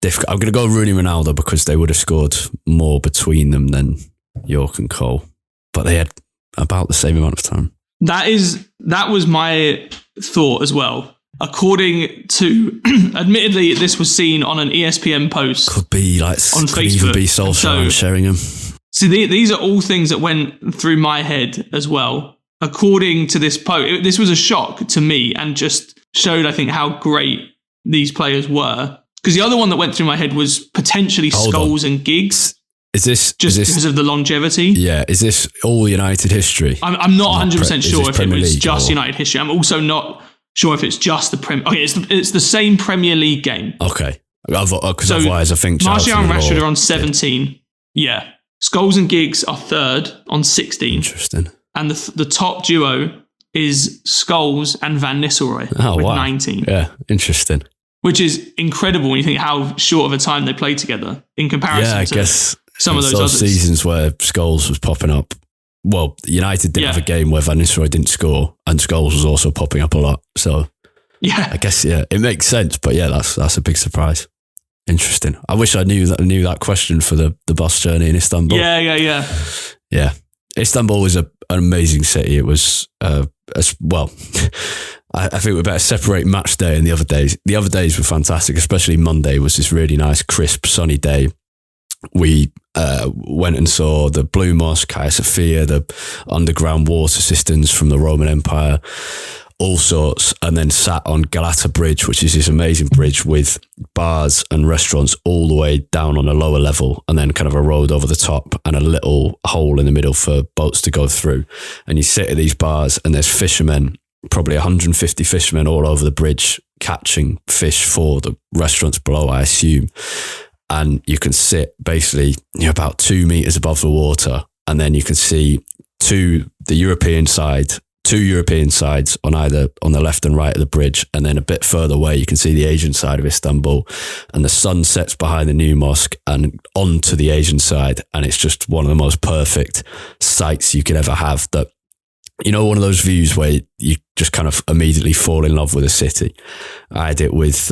Difficult. I'm going to go Rooney and Ronaldo because they would have scored more between them than York and Cole, but they had about the same amount of time. That was my thought as well. According to, admittedly, this was seen on an ESPN post. Could be like on Facebook. Could even be Solskjaer and Sheringham. See, these are all things that went through my head as well. According to this post, this was a shock to me and just showed, I think, how great these players were. Because the other one that went through my head was potentially Scholes and Giggs. Because of the longevity? Yeah. Is this all United history? I'm not 100% sure if it was just United history. I'm also not sure if it's just the Premier. Okay, it's the same Premier League game. Okay, because otherwise I think Martial and Rashford are on 17. Yeah, Scholes and Giggs are third on 16. Interesting. And the top duo is Scholes and Van Nistelrooy with 19. Yeah, interesting. Which is incredible when you think how short of a time they played together in comparison to some of those others. Seasons where Scholes was popping up. Well, United didn't have a game where Van Nistelrooy didn't score and Scholes was also popping up a lot. So I guess, it makes sense. But that's a big surprise. Interesting. I wish I knew that question for the bus journey in Istanbul. Yeah. Istanbul was an amazing city. It was, I think we better separate match day and the other days. The other days were fantastic, especially Monday was this really nice, crisp, sunny day. We went and saw the Blue Mosque, Hagia Sophia, the underground water cisterns from the Roman Empire, all sorts, and then sat on Galata Bridge, which is this amazing bridge with bars and restaurants all the way down on a lower level, and then kind of a road over the top and a little hole in the middle for boats to go through. And you sit at these bars and there's fishermen, probably 150 fishermen all over the bridge catching fish for the restaurants below, I assume. And you can sit basically about 2 meters above the water, and then you can see two European sides on the left and right of the bridge, and then a bit further away you can see the Asian side of Istanbul, and the sun sets behind the new mosque and onto the Asian side, and it's just one of the most perfect sights you could ever have. That, one of those views where you just kind of immediately fall in love with a city. I had it with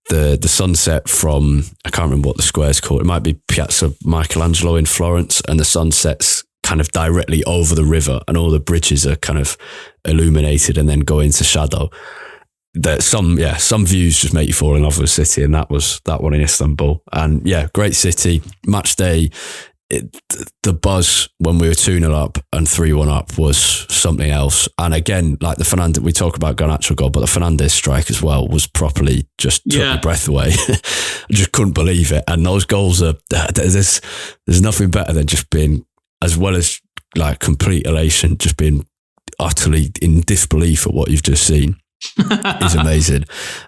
the sunset from, I can't remember what the square's called, it might be Piazza Michelangelo in Florence, and the sun sets kind of directly over the river, and all the bridges are kind of illuminated and then go into shadow. Some views just make you fall in love with a city, and that was that one in Istanbul. And yeah, great city. Match day, the buzz when we were 2-0 up and 3-1 up was something else. And again, like the Fernandez, we talk about Garnacho goal, but the Fernandez strike as well was properly just took your breath away. I just couldn't believe it. And those goals are, there's nothing better than just being, as well as like complete elation, just being utterly in disbelief at what you've just seen is amazing.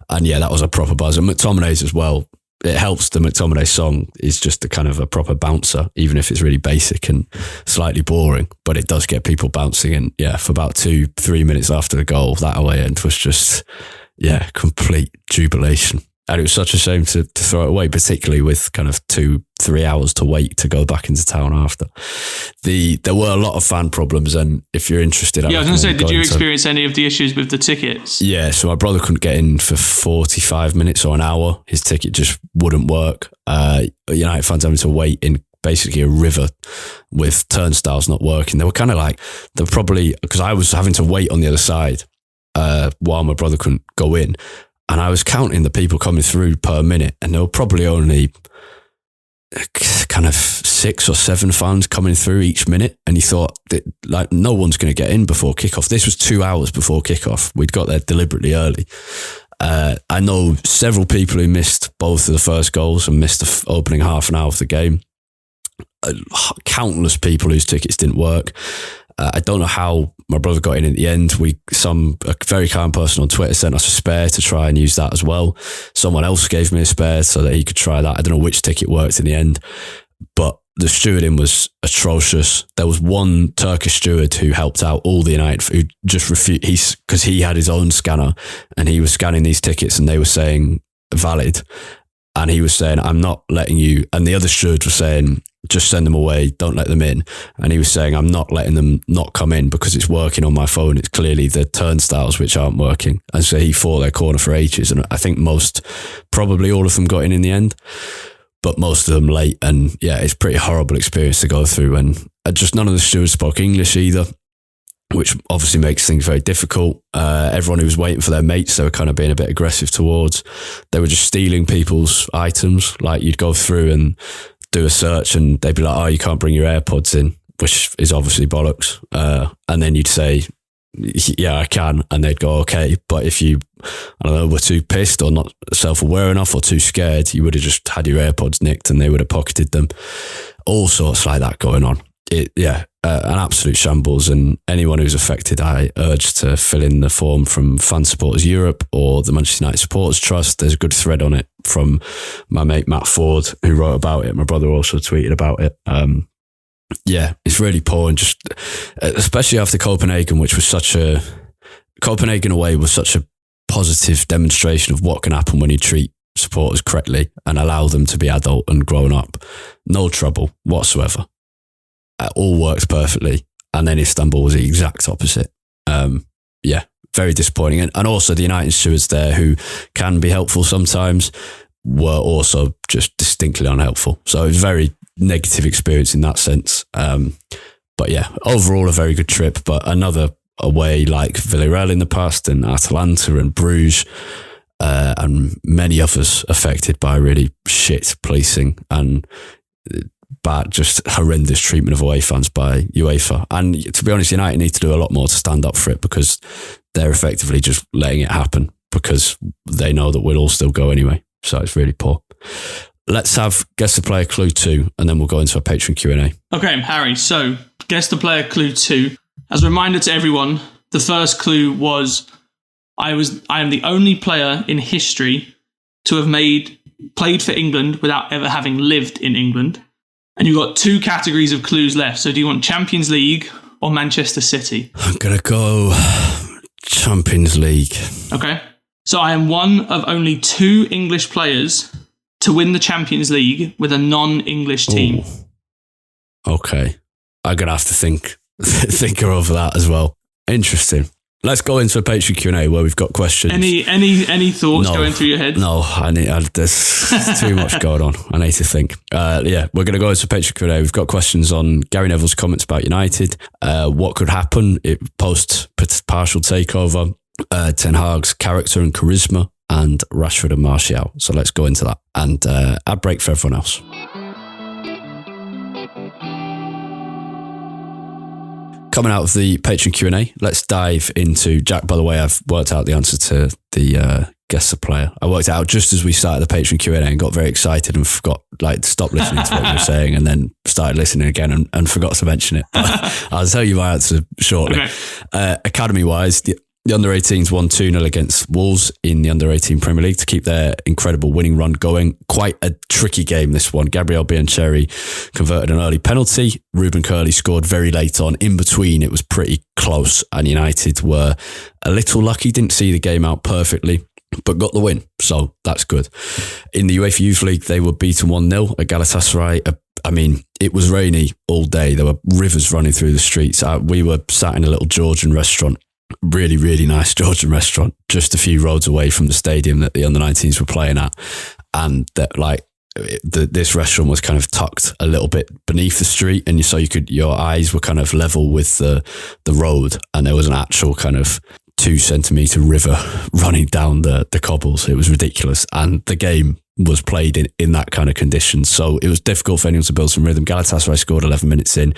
And yeah, that was a proper buzz. And McTominay's as well. It helps the McTominay song is just a kind of a proper bouncer, even if it's really basic and slightly boring, but it does get people bouncing. And yeah, for about 2-3 minutes after the goal, that away end was just, complete jubilation. And it was such a shame to throw it away, particularly with kind of 2-3 hours to wait to go back into town after. There were a lot of fan problems, and if you're interested... I was going to say, did you experience any of the issues with the tickets? Yeah, so my brother couldn't get in for 45 minutes or an hour. His ticket just wouldn't work. United fans having to wait in basically a river with turnstiles not working. They were kind of like, they're probably... Because I was having to wait on the other side while my brother couldn't go in. And I was counting the people coming through per minute, and there were probably only kind of 6 or 7 fans coming through each minute. And you thought, like, no one's going to get in before kickoff. This was 2 hours before kickoff. We'd got there deliberately early. I know several people who missed both of the first goals and missed the opening half an hour of the game. Countless people whose tickets didn't work. I don't know how my brother got in at the end. A very kind person on Twitter sent us a spare to try and use that as well. Someone else gave me a spare so that he could try that. I don't know which ticket worked in the end, but the stewarding was atrocious. There was one Turkish steward who helped out all the United, who just refused, because he had his own scanner and he was scanning these tickets and they were saying valid. And he was saying, I'm not letting you. And the other steward was saying, just send them away, don't let them in. And he was saying, I'm not letting them not come in because it's working on my phone. It's clearly the turnstiles which aren't working. And so he fought their corner for ages. And I think probably all of them got in the end, but most of them late. And yeah, it's a pretty horrible experience to go through. And just none of the stewards spoke English either, which obviously makes things very difficult. Everyone who was waiting for their mates, they were kind of being a bit aggressive towards. They were just stealing people's items. Like, you'd go through and do a search and they'd be like, oh, you can't bring your AirPods in, which is obviously bollocks. And then you'd say, yeah, I can. And they'd go, okay. But if you, were too pissed or not self-aware enough or too scared, you would have just had your AirPods nicked and they would have pocketed them. All sorts like that going on. An absolute shambles. And anyone who's affected, I urge to fill in the form from Fan Supporters Europe or the Manchester United Supporters Trust. There's a good thread on it from my mate Matt Ford, who wrote about it. My brother also tweeted about it. It's really poor, and just especially after Copenhagen, Copenhagen away was such a positive demonstration of what can happen when you treat supporters correctly and allow them to be adult and grown up. No trouble whatsoever. It all worked perfectly. And then Istanbul was the exact opposite. Very disappointing. And also the United stewards there, who can be helpful sometimes, were also just distinctly unhelpful. So it was a very negative experience in that sense. But yeah, overall a very good trip, but another away like Villarreal in the past and Atalanta and Bruges and many others affected by really shit policing and bad, just horrendous treatment of away fans by UEFA. And to be honest, United need to do a lot more to stand up for it, because they're effectively just letting it happen because they know that we'll all still go anyway. So it's really poor. Let's have Guess the Player Clue 2, and then we'll go into our Patreon Q&A. Okay, Harry, so Guess the Player Clue 2. As a reminder to everyone, the first clue was I am the only player in history to have played for England without ever having lived in England. And you've got 2 categories of clues left. So do you want Champions League or Manchester City? I'm going to go Champions League. Okay. So I am one of only 2 English players to win the Champions League with a non-English team. Ooh. Okay. I'm going to have to think over that as well. Interesting. Let's go into a Patreon Q&A where we've got questions. Any thoughts going through your head? No, there's too much going on. I need to think. We're going to go into a Patreon Q&A. We've got questions on Gary Neville's comments about United, what could happen post partial takeover, Ten Hag's character and charisma, and Rashford and Martial. So let's go into that. And ad break for everyone else. Coming out of the Patreon Q&A, let's dive into Jack. By the way, I've worked out the answer to the Guess the Player. I worked it out just as we started the Patreon Q&A and got very excited and forgot, stopped listening to what you were saying, and then started listening again and forgot to mention it. But I'll tell you my answer shortly. Okay. Academy-wise, the under-18s won 2-0 against Wolves in the under-18 Premier League to keep their incredible winning run going. Quite a tricky game, this one. Gabriel Biancheri converted an early penalty. Ruben Curley scored very late on. In between, it was pretty close, and United were a little lucky. Didn't see the game out perfectly, but got the win, so that's good. In the UEFA Youth League, they were beaten 1-0 at Galatasaray. It was rainy all day. There were rivers running through the streets. We were sat in a little Georgian restaurant. Really, really nice Georgian restaurant, just a few roads away from the stadium that the under-19s were playing at. And this restaurant was kind of tucked a little bit beneath the street, and so your eyes were kind of level with the road, and there was an actual kind of 2-centimeter river running down the cobbles. It was ridiculous, and the game was played in that kind of condition. So it was difficult for anyone to build some rhythm. Galatasaray scored 11 minutes in.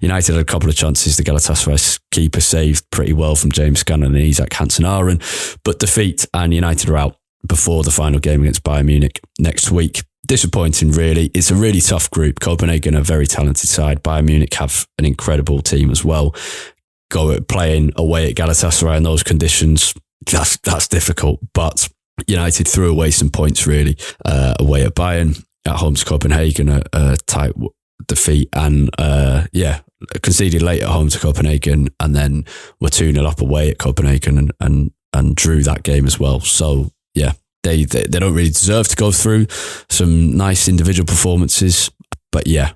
United had a couple of chances. The Galatasaray keeper saved pretty well from James Scanlon and Isaac Hansen-Aron, but defeat, and United are out before the final game against Bayern Munich next week. Disappointing, really. It's a really tough group. Copenhagen are a very talented side. Bayern Munich have an incredible team as well. Playing away at Galatasaray in those conditions, that's difficult, but United threw away some points really away at Bayern, at home to Copenhagen, a tight defeat, and conceded late at home to Copenhagen, and then were 2-0 up away at Copenhagen and drew that game as well. So yeah, they don't really deserve to go through. Some nice individual performances, but yeah,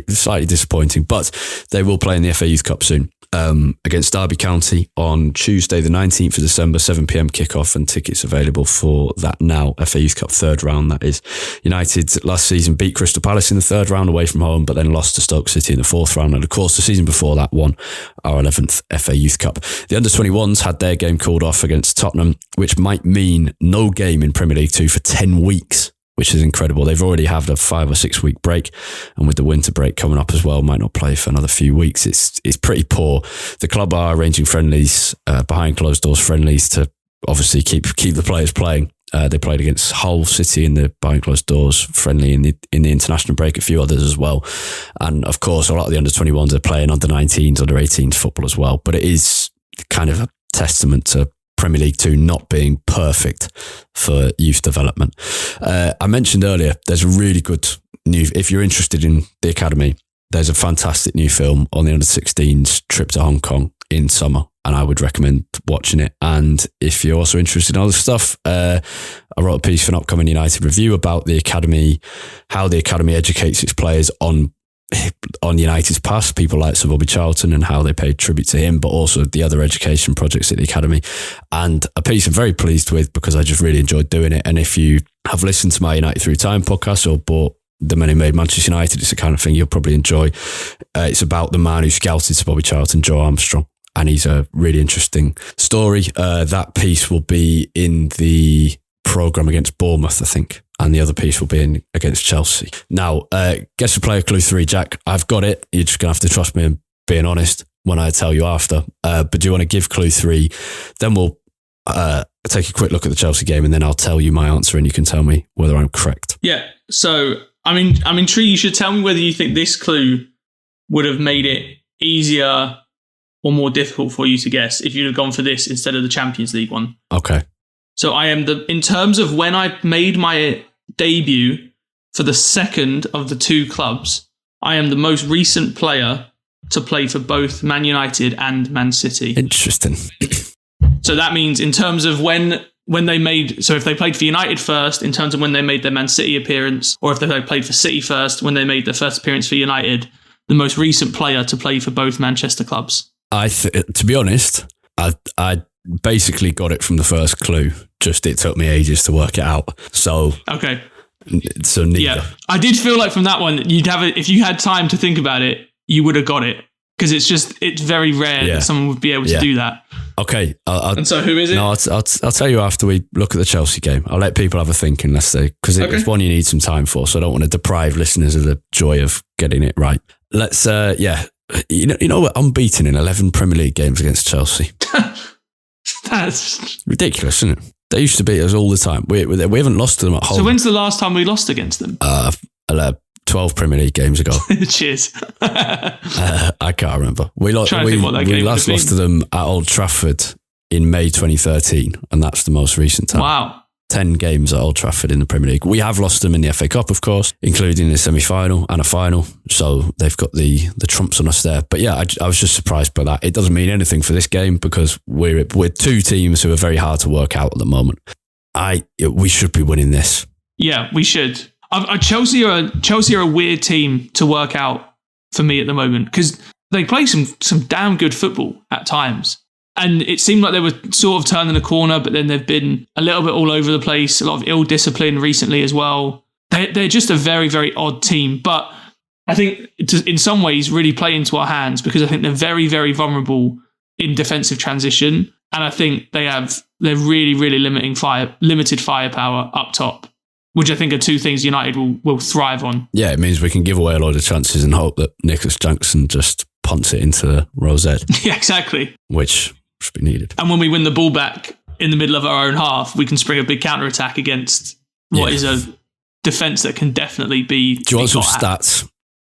slightly disappointing. But they will play in the FA Youth Cup soon. Against Derby County on Tuesday the 19th of December, 7pm kickoff, and tickets available for that now. FA Youth Cup third round, that is. United last season beat Crystal Palace in the third round away from home, but then lost to Stoke City in the fourth round, and of course the season before that won our 11th FA Youth Cup. The under-21s had their game called off against Tottenham, which might mean no game in Premier League 2 for 10 weeks, which is incredible. They've already had a 5 or 6 week break, and with the winter break coming up as well, might not play for another few weeks. It's pretty poor. The club are arranging friendlies, behind closed doors friendlies, to obviously keep the players playing. They played against Hull City in the behind closed doors friendly in the international break, a few others as well. And of course, a lot of the under-21s are playing under-19s, under-18s football as well. But it is kind of a testament to Premier League 2 not being perfect for youth development. I mentioned earlier, there's a really good if you're interested in the academy, there's a fantastic new film on the under-16s trip to Hong Kong in summer, and I would recommend watching it. And if you're also interested in other stuff, I wrote a piece for an upcoming United review about the academy, how the academy educates its players on United's past, people like Sir Bobby Charlton and how they paid tribute to him, but also the other education projects at the academy. And a piece I'm very pleased with because I just really enjoyed doing it. And if you have listened to my United Through Time podcast or bought The Men Who Made Manchester United, it's the kind of thing you'll probably enjoy. It's about the man who scouted Sir Bobby Charlton, Joe Armstrong. and he's a really interesting story. That piece will be in the programme against Bournemouth, I think, and the other piece will be in against Chelsea. Now, guess the player clue 3, Jack. I've got it. You're just going to have to trust me and being honest when I tell you after. But do you want to give clue 3? Then we'll take a quick look at the Chelsea game, and then I'll tell you my answer, and you can tell me whether I'm correct. Yeah. So I'm intrigued. You should tell me whether you think this clue would have made it easier or more difficult for you to guess if you'd have gone for this instead of the Champions League one. Okay. So I am in terms of when I made my debut for the second of the 2 clubs, I am the most recent player to play for both Man United and Man City. Interesting. So that means in terms of when they made, so if they played for United first, in terms of when they made their Man City appearance, or if they played for City first, when they made their first appearance for United, the most recent player to play for both Manchester clubs. To be honest, I basically got it from the first clue. Just it took me ages to work it out. So okay. So neither. Yeah, I did feel like from that one, you'd have it if you had time to think about it, you would have got it, because it's very rare that someone would be able to do that. Okay. And so who is it? No, I'll tell you after we look at the Chelsea game. I'll let people have a think unless because it's one you need some time for. So I don't want to deprive listeners of the joy of getting it right. Let's, you know, we're unbeaten in 11 Premier League games against Chelsea. That's ridiculous, isn't it? They used to beat us all the time. We haven't lost to them at home. So when's the last time we lost against them? 12 Premier League games ago. Cheers. I can't remember. We last lost to them at Old Trafford in May 2013, and that's the most recent time. Wow. 10 games at Old Trafford in the Premier League. We have lost them in the FA Cup, of course, including the semi-final and a final. So they've got the trumps on us there. But yeah, I was just surprised by that. It doesn't mean anything for this game because we're 2 teams who are very hard to work out at the moment. We should be winning this. Yeah, we should. Chelsea are a weird team to work out for me at the moment because they play some damn good football at times. And it seemed like they were sort of turning the corner, but then they've been a little bit all over the place, a lot of ill discipline recently as well. They're just a very, very odd team. But I think in some ways really play into our hands because I think they're very, very vulnerable in defensive transition. And I think they're really, really limited firepower up top, which I think are 2 things United will thrive on. Yeah, it means we can give away a lot of chances and hope that Nicholas Jackson just punts it into the rosette. Yeah, exactly. Which should be needed. And when we win the ball back in the middle of our own half, we can spring a big counter-attack against what is a defence that can definitely be... Do you want some stats?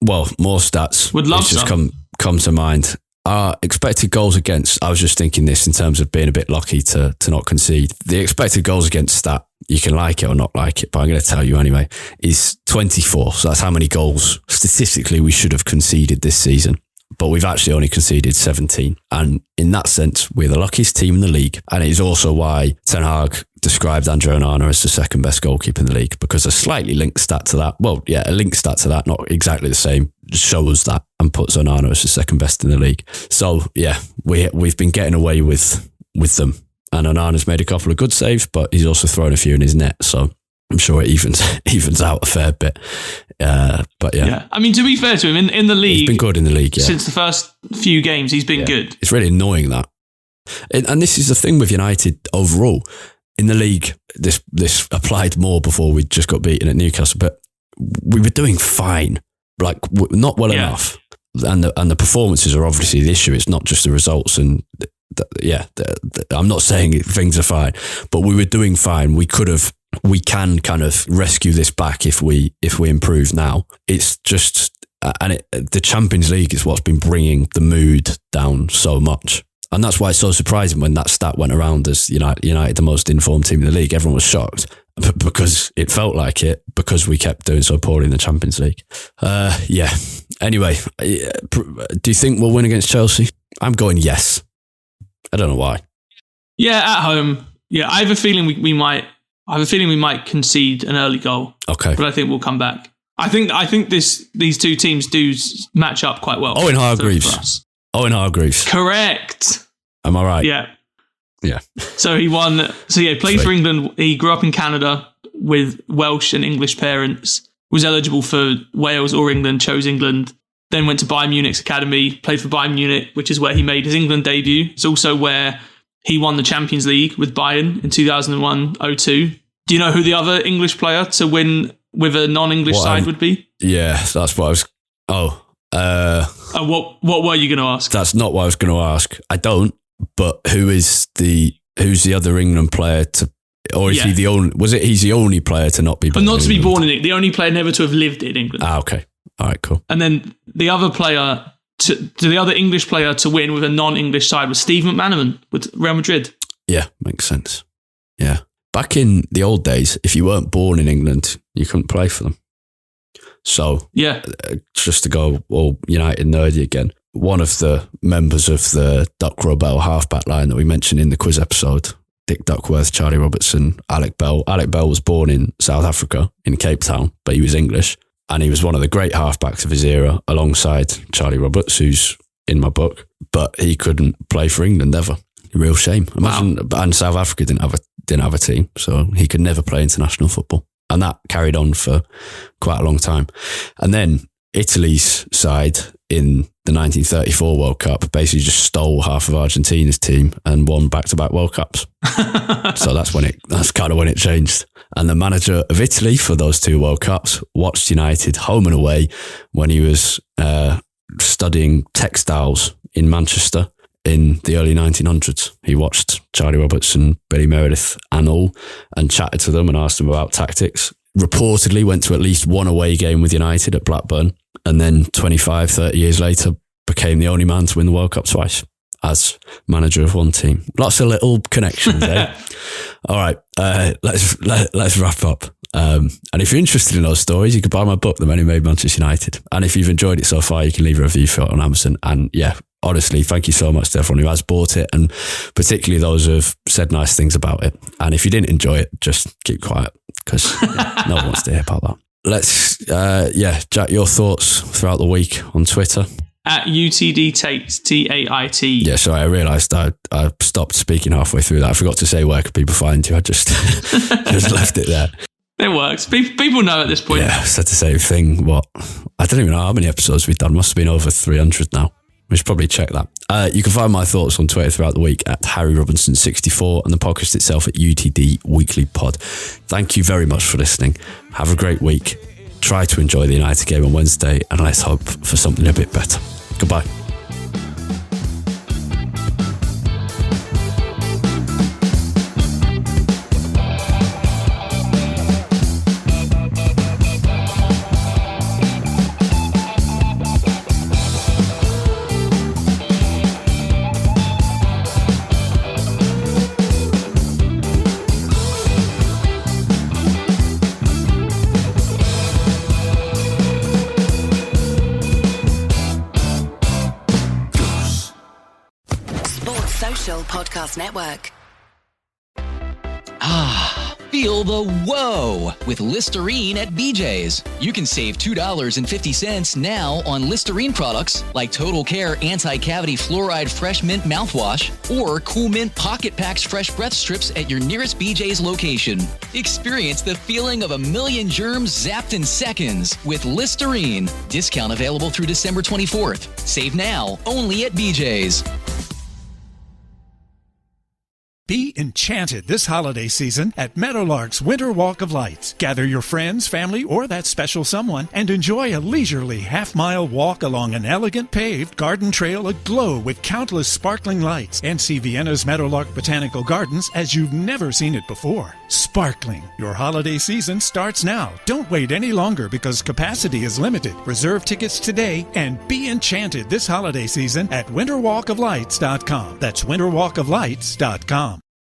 Well, more stats. Would love some. Just come to mind. Our expected goals against, I was just thinking this in terms of being a bit lucky to not concede. The expected goals against stat, you can like it or not like it, but I'm going to tell you anyway, is 24. So that's how many goals statistically we should have conceded this season. But we've actually only conceded 17. And in that sense, we're the luckiest team in the league. And it is also why Ten Hag described Andre Onana as the second best goalkeeper in the league, because a slightly linked stat to that, a linked stat to that, not exactly the same, shows that and puts Onana as the second best in the league. So yeah, we've been getting away with them. And Onana's made a couple of good saves, but he's also thrown a few in his net. So I'm sure it evens out a fair bit. But yeah. I mean, to be fair to him, in the league... He's been good in the league, yeah. Since the first few games, he's been good. It's really annoying that. And this is the thing with United overall. In the league, this applied more before we just got beaten at Newcastle, but we were doing fine. Like, not well enough. And the performances are obviously the issue. It's not just the results. And I'm not saying things are fine, but we were doing fine. We can kind of rescue this back if we improve now. It's just, the Champions League is what's been bringing the mood down so much. And that's why it's so surprising when that stat went around as United the most informed team in the league. Everyone was shocked because it felt like it, because we kept doing so poorly in the Champions League. Anyway, do you think we'll win against Chelsea? I'm going yes. I don't know why. Yeah, at home. Yeah, I have a feeling we might. I have a feeling we might concede an early goal. Okay, but I think we'll come back. I think these 2 teams do match up quite well. Owen Hargreaves. Owen Hargreaves. Correct. Am I right? Yeah. Yeah. So he won. So yeah, played for England. He grew up in Canada with Welsh and English parents. Was eligible for Wales or England. Chose England. then went to Bayern Munich's academy, played for Bayern Munich, which is where he made his England debut. It's also where he won the Champions League with Bayern in 2001-02. Do you know who the other English player to win with a non-English side would be? Yeah, that's what I was... What were you going to ask? That's not what I was going to ask. I don't, but who's the other England player to... Or is he the only... He's the only player to not be born in England? But not to be born in it. The only player never to have lived in England. Okay. All right, cool. And then the other player... the other English player to win with a non-English side was Steve McManaman with Real Madrid. Yeah, makes sense. Yeah. Back in the old days, if you weren't born in England, you couldn't play for them. So, just to go all United nerdy again, one of the members of the Duck Robel halfback line that we mentioned in the quiz episode, Dick Duckworth, Charlie Robertson, Alec Bell. Alec Bell was born in South Africa, in Cape Town, but he was English. And he was one of the great halfbacks of his era alongside Charlie Roberts, who's in my book. But he couldn't play for England ever. Real shame. Imagine, and South Africa didn't have a team, so he could never play international football. And that carried on for quite a long time. And then Italy's side in the 1934 World Cup basically just stole half of Argentina's team and won back-to-back World Cups. So that's kind of when it changed. And the manager of Italy for those two World Cups watched United home and away when he was studying textiles in Manchester in the early 1900s. He watched Charlie Roberts and Billy Meredith and chatted to them and asked them about tactics. Reportedly went to at least one away game with United at Blackburn, and then 25, 30 years later became the only man to win the World Cup twice as manager of one team. Lots of little connections, eh? All right, let's wrap up. And if you're interested in those stories, you can buy my book, The Men Who Made Manchester United. And if you've enjoyed it so far, you can leave a review for it on Amazon. And yeah, honestly, thank you so much to everyone who has bought it, and particularly those who have said nice things about it. And if you didn't enjoy it, just keep quiet, because no one wants to hear about that. Let's, Jack, your thoughts throughout the week on Twitter. At UTD Tait, Tait. Yeah, sorry, I realised I stopped speaking halfway through that. I forgot to say where could people find you. I just left it there. It works. People know at this point. Yeah, I said the same thing. I don't even know how many episodes we've done. Must have been over 300 now. We should probably check that. You can find my thoughts on Twitter throughout the week at Harry Robinson64 and the podcast itself at UTD Weekly Pod. Thank you very much for listening. Have a great week. Try to enjoy the United game on Wednesday, and let's hope for something a bit better. Goodbye. Podcast Network. Feel the whoa with Listerine at BJ's. You can save $2.50 now on Listerine products like Total Care Anti-Cavity Fluoride Fresh Mint Mouthwash or Cool Mint Pocket Packs Fresh Breath Strips at your nearest BJ's location. Experience the feeling of a million germs zapped in seconds with Listerine. Discount available through December 24th. Save now, only at BJ's. Be enchanted this holiday season at Meadowlark's Winter Walk of Lights. Gather your friends, family, or that special someone and enjoy a leisurely half-mile walk along an elegant paved garden trail aglow with countless sparkling lights, and see Vienna's Meadowlark Botanical Gardens as you've never seen it before. Sparkling. Your holiday season starts now. Don't wait any longer because capacity is limited. Reserve tickets today and be enchanted this holiday season at winterwalkoflights.com. That's winterwalkoflights.com.